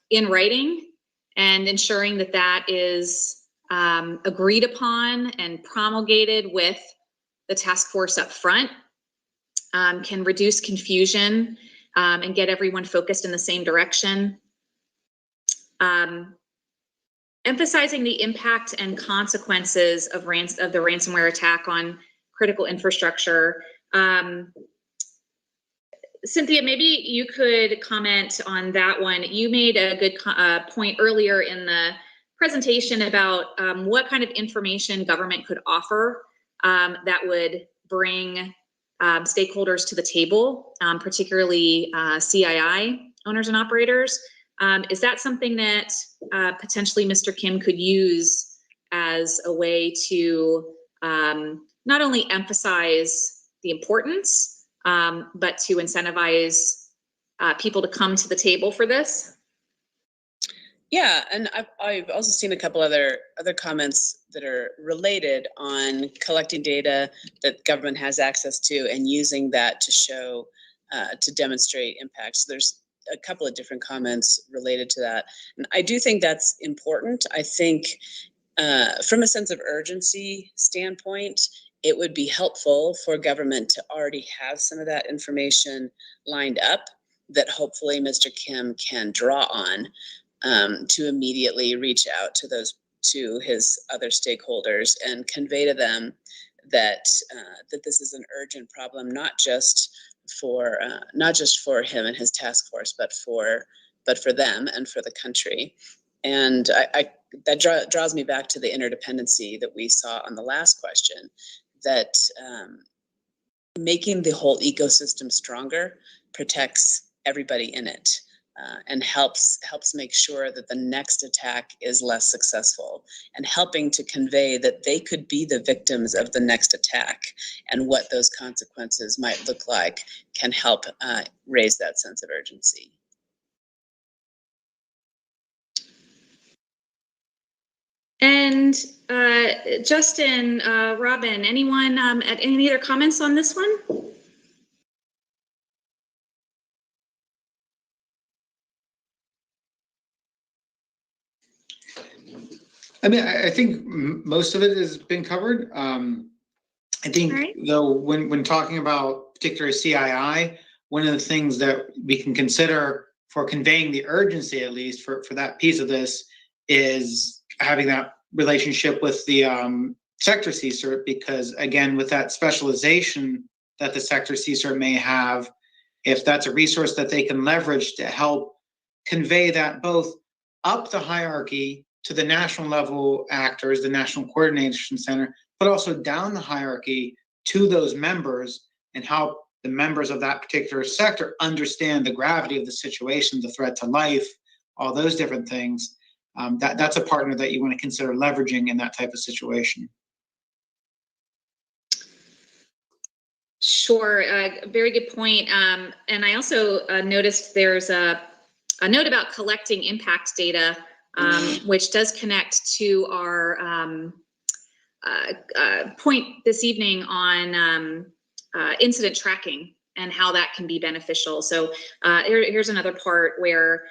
in writing and ensuring that that is agreed upon and promulgated with the task force up front can reduce confusion and get everyone focused in the same direction. emphasizing the impact and consequences of the ransomware attack on critical infrastructure. Cynthia, maybe you could comment on that one. You made a good point earlier in the presentation about what kind of information government could offer that would bring stakeholders to the table, particularly CII owners and operators. Is that something that potentially Mr. Kim could use as a way to not only emphasize the importance, but to incentivize people to come to the table for this?
Yeah, and I've also seen a couple other comments that are related on collecting data that government has access to and using that to show, to demonstrate impact. So there's a couple of different comments related to that. And I do think that's important. I think from a sense of urgency standpoint, it would be helpful for government to already have some of that information lined up that hopefully Mr. Kim can draw on to immediately reach out to his other stakeholders and convey to them that that this is an urgent problem, not just for him and his task force, but for them and for the country. And that draws me back to the interdependency that we saw on the last question, that making the whole ecosystem stronger protects everybody in it. And helps make sure that the next attack is less successful, and helping to convey that they could be the victims of the next attack, and what those consequences might look like can help raise that sense of urgency.
And Justin, Robin, anyone any other comments on this one?
I mean, I think most of it has been covered. I think though, when talking about particular CII, one of the things that we can consider for conveying the urgency, at least for that piece of this, is having that relationship with the sector CSIRT, because again, with that specialization that the sector CSIRT may have, if that's a resource that they can leverage to help convey that both up the hierarchy to the national level actors, the National Coordination Center, but also down the hierarchy to those members, and help the members of that particular sector understand the gravity of the situation, the threat to life, all those different things. That's a partner that you want to consider leveraging in that type of situation.
Sure, very good point. And I also noticed there's a note about collecting impact data, which does connect to our point this evening on incident tracking and how that can be beneficial. So here's another part where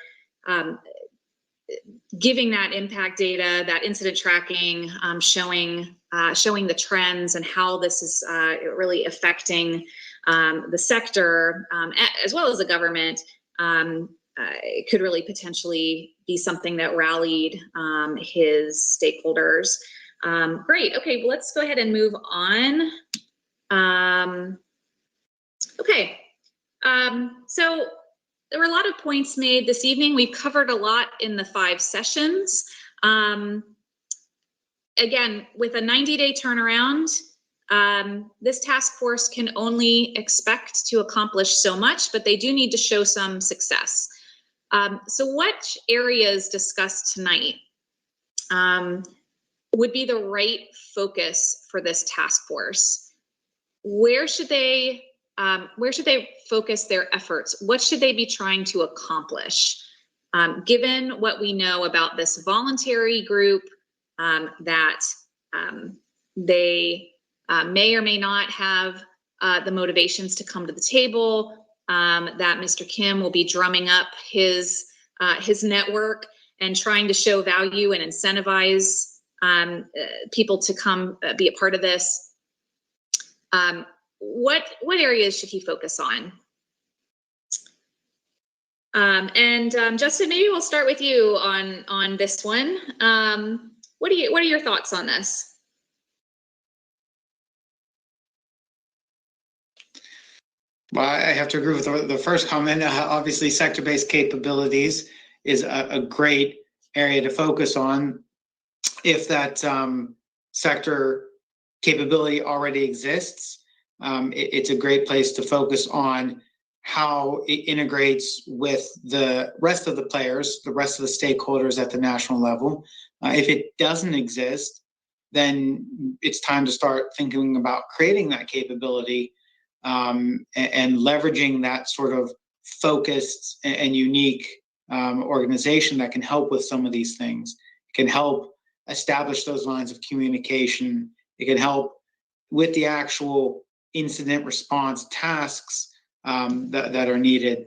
giving that impact data, that incident tracking, showing the trends and how this is really affecting the sector as well as the government. It could really potentially be something that rallied his stakeholders. Great. Okay, well, let's go ahead and move on. Okay. So there were a lot of points made this evening. We've covered a lot in the 5 sessions. Again, with a 90-day turnaround, this task force can only expect to accomplish so much, but they do need to show some success. So what areas discussed tonight would be the right focus for this task force? Where should they focus their efforts? What should they be trying to accomplish? Given what we know about this voluntary group, that they may or may not have the motivations to come to the table, that Mr. Kim will be drumming up his network and trying to show value and incentivize people to come be a part of this. What areas should he focus on? Justin, maybe we'll start with you on this one. What are your thoughts on this?
Well, I have to agree with the first comment. Obviously, sector-based capabilities is a great area to focus on. If that sector capability already exists, it's a great place to focus on how it integrates with the rest of the players, the rest of the stakeholders at the national level. If it doesn't exist, then it's time to start thinking about creating that capability and leveraging that sort of focused and unique organization that can help with some of these things. It can help establish those lines of communication. It can help with the actual incident response tasks that are needed.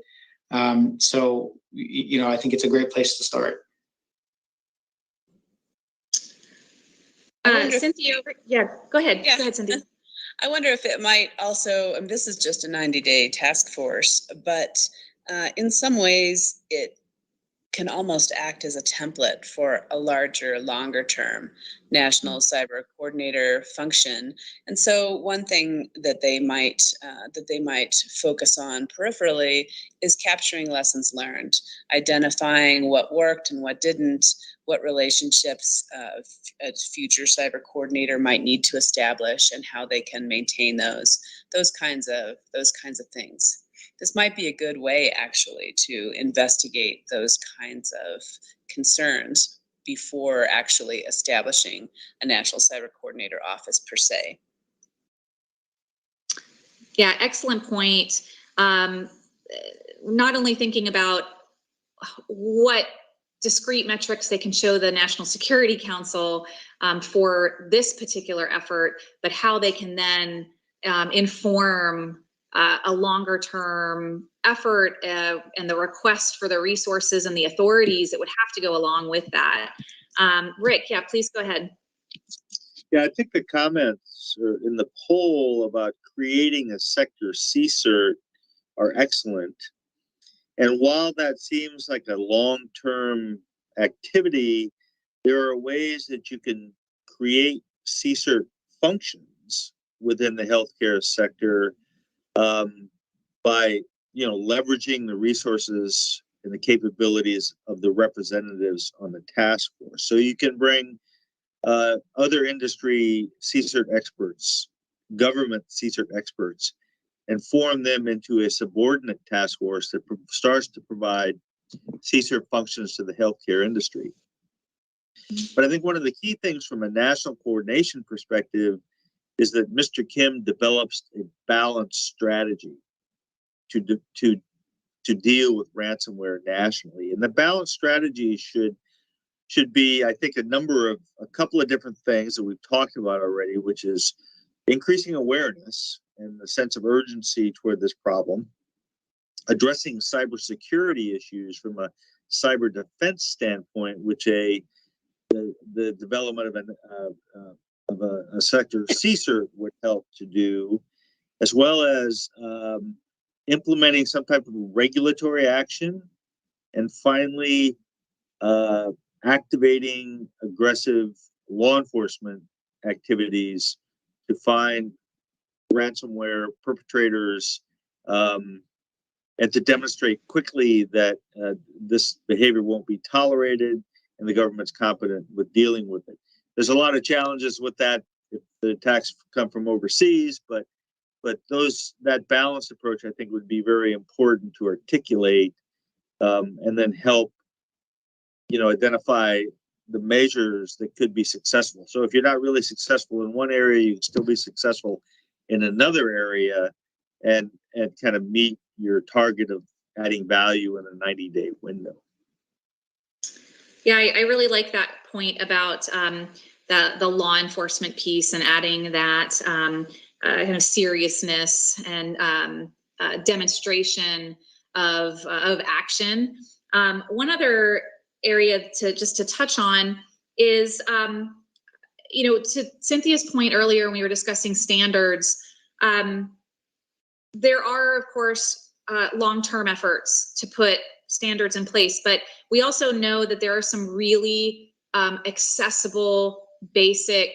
So, I think it's a great place to start.
Cynthia, yeah, go ahead.
Yeah.
Go ahead, Cynthia.
I wonder if it might also, this is just a 90-day task force, but in some ways it can almost act as a template for a larger, longer term national cyber coordinator function. And so one thing that they might focus on peripherally is capturing lessons learned, identifying what worked and what didn't, what relationships a future cyber coordinator might need to establish, and how they can maintain those kinds of things. This might be a good way, actually, to investigate those kinds of concerns before actually establishing a national cyber coordinator office per se.
Yeah, excellent point. Not only thinking about what discrete metrics they can show the National Security Council for this particular effort, but how they can then inform a longer term effort and the request for the resources and the authorities that would have to go along with that. Rick, yeah, please go ahead.
Yeah, I think the comments in the poll about creating a sector CSIRT are excellent. And while that seems like a long-term activity, there are ways that you can create CSIRT functions within the healthcare sector by leveraging the resources and the capabilities of the representatives on the task force. So you can bring other industry CSIRT experts, government CSIRT experts, and form them into a subordinate task force that starts to provide CSIRT functions to the healthcare industry. But I think one of the key things from a national coordination perspective is that Mr. Kim develops a balanced strategy to deal with ransomware nationally. And the balanced strategy should be, I think, a couple of different things that we've talked about already, which is increasing awareness and the sense of urgency toward this problem, addressing cybersecurity issues from a cyber defense standpoint, which the development of a sector CSIRT would help to do, as well as implementing some type of regulatory action, and finally activating aggressive law enforcement activities to find ransomware perpetrators and to demonstrate quickly that this behavior won't be tolerated and the government's competent with dealing with it. There's a lot of challenges with that if the attacks come from overseas, but that balanced approach, I think, would be very important to articulate and then help identify the measures that could be successful. So if you're not really successful in one area, you can still be successful in another area and kind of meet your target of adding value in a 90-day window.
Yeah, I really like that point about the law enforcement piece and adding that kind of seriousness and demonstration of action. One other area to touch on is, to Cynthia's point earlier when we were discussing standards, there are, of course, long-term efforts to put standards in place, but we also know that there are some really accessible, basic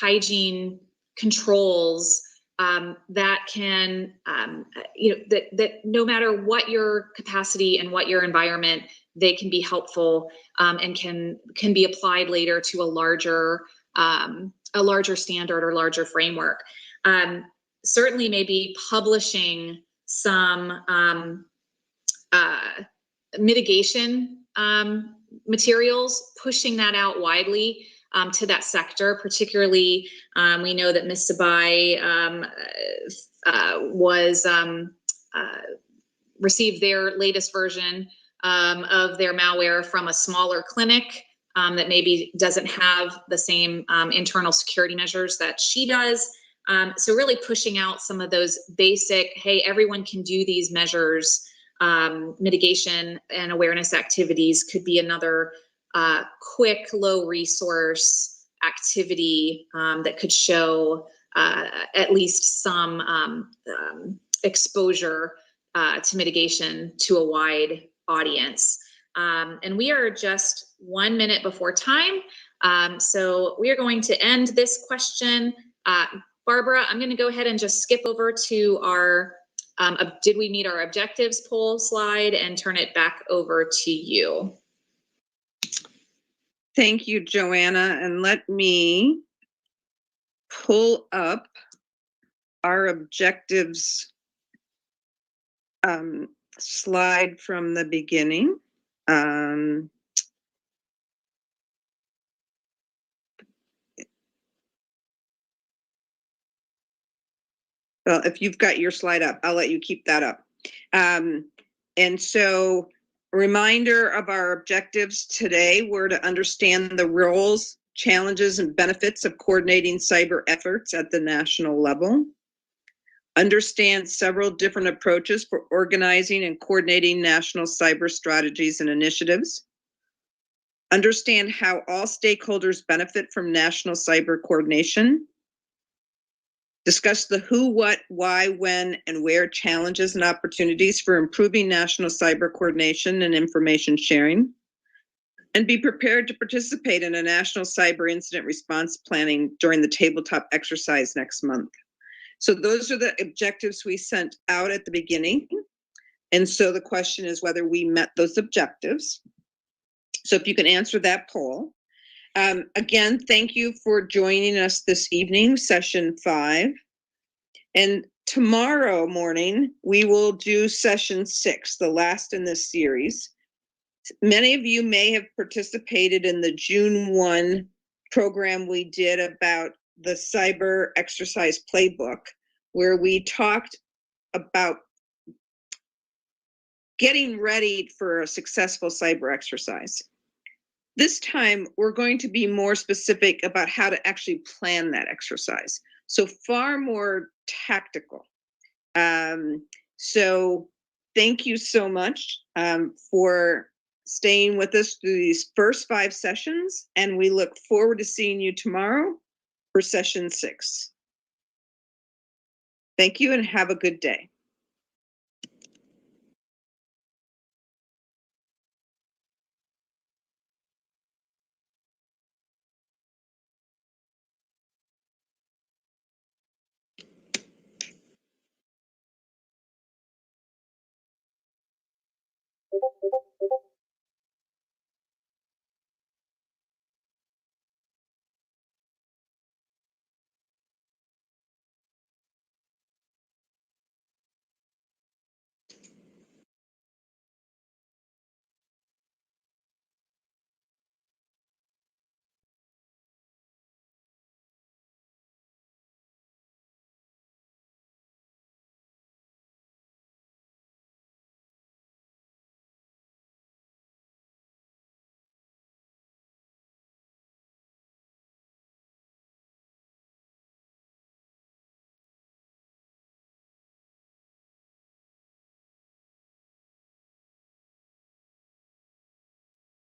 hygiene controls that can, that no matter what your capacity and what your environment, they can be helpful and can be applied later to a larger standard or larger framework. Certainly, maybe publishing some mitigation materials, pushing that out widely to that sector. Particularly, we know that Ms. Sabai received their latest version of their malware from a smaller clinic that maybe doesn't have the same internal security measures that she does. So really pushing out some of those basic, hey, everyone can do these measures, mitigation and awareness activities could be another quick, low resource activity that could show at least some exposure to mitigation to a wide audience. And we are just 1 minute before time. So we are going to end this question. Barbara, I'm going to go ahead and just skip over to our did we meet our objectives poll slide and turn it back over to you.
Thank you, Joanna. And let me pull up our objectives slide from the beginning. Well, if you've got your slide up, I'll let you keep that up. And so, a reminder of our objectives today were to understand the roles, challenges, and benefits of coordinating cyber efforts at the national level. Understand several different approaches for organizing and coordinating national cyber strategies and initiatives. Understand how all stakeholders benefit from national cyber coordination. Discuss the who, what, why, when, and where challenges and opportunities for improving national cyber coordination and information sharing. And be prepared to participate in a national cyber incident response planning during the tabletop exercise next month. So those are the objectives we sent out at the beginning. And so the question is whether we met those objectives. So if you can answer that poll. Again, thank you for joining us this evening, session 5. And tomorrow morning, we will do session 6, the last in this series. Many of you may have participated in the June 1 program we did about the cyber exercise playbook, where we talked about getting ready for a successful cyber exercise. This time, we're going to be more specific about how to actually plan that exercise. So far more tactical. So thank you so much for staying with us through these first 5 sessions, and we look forward to seeing you tomorrow for session 6. Thank you and have a good day.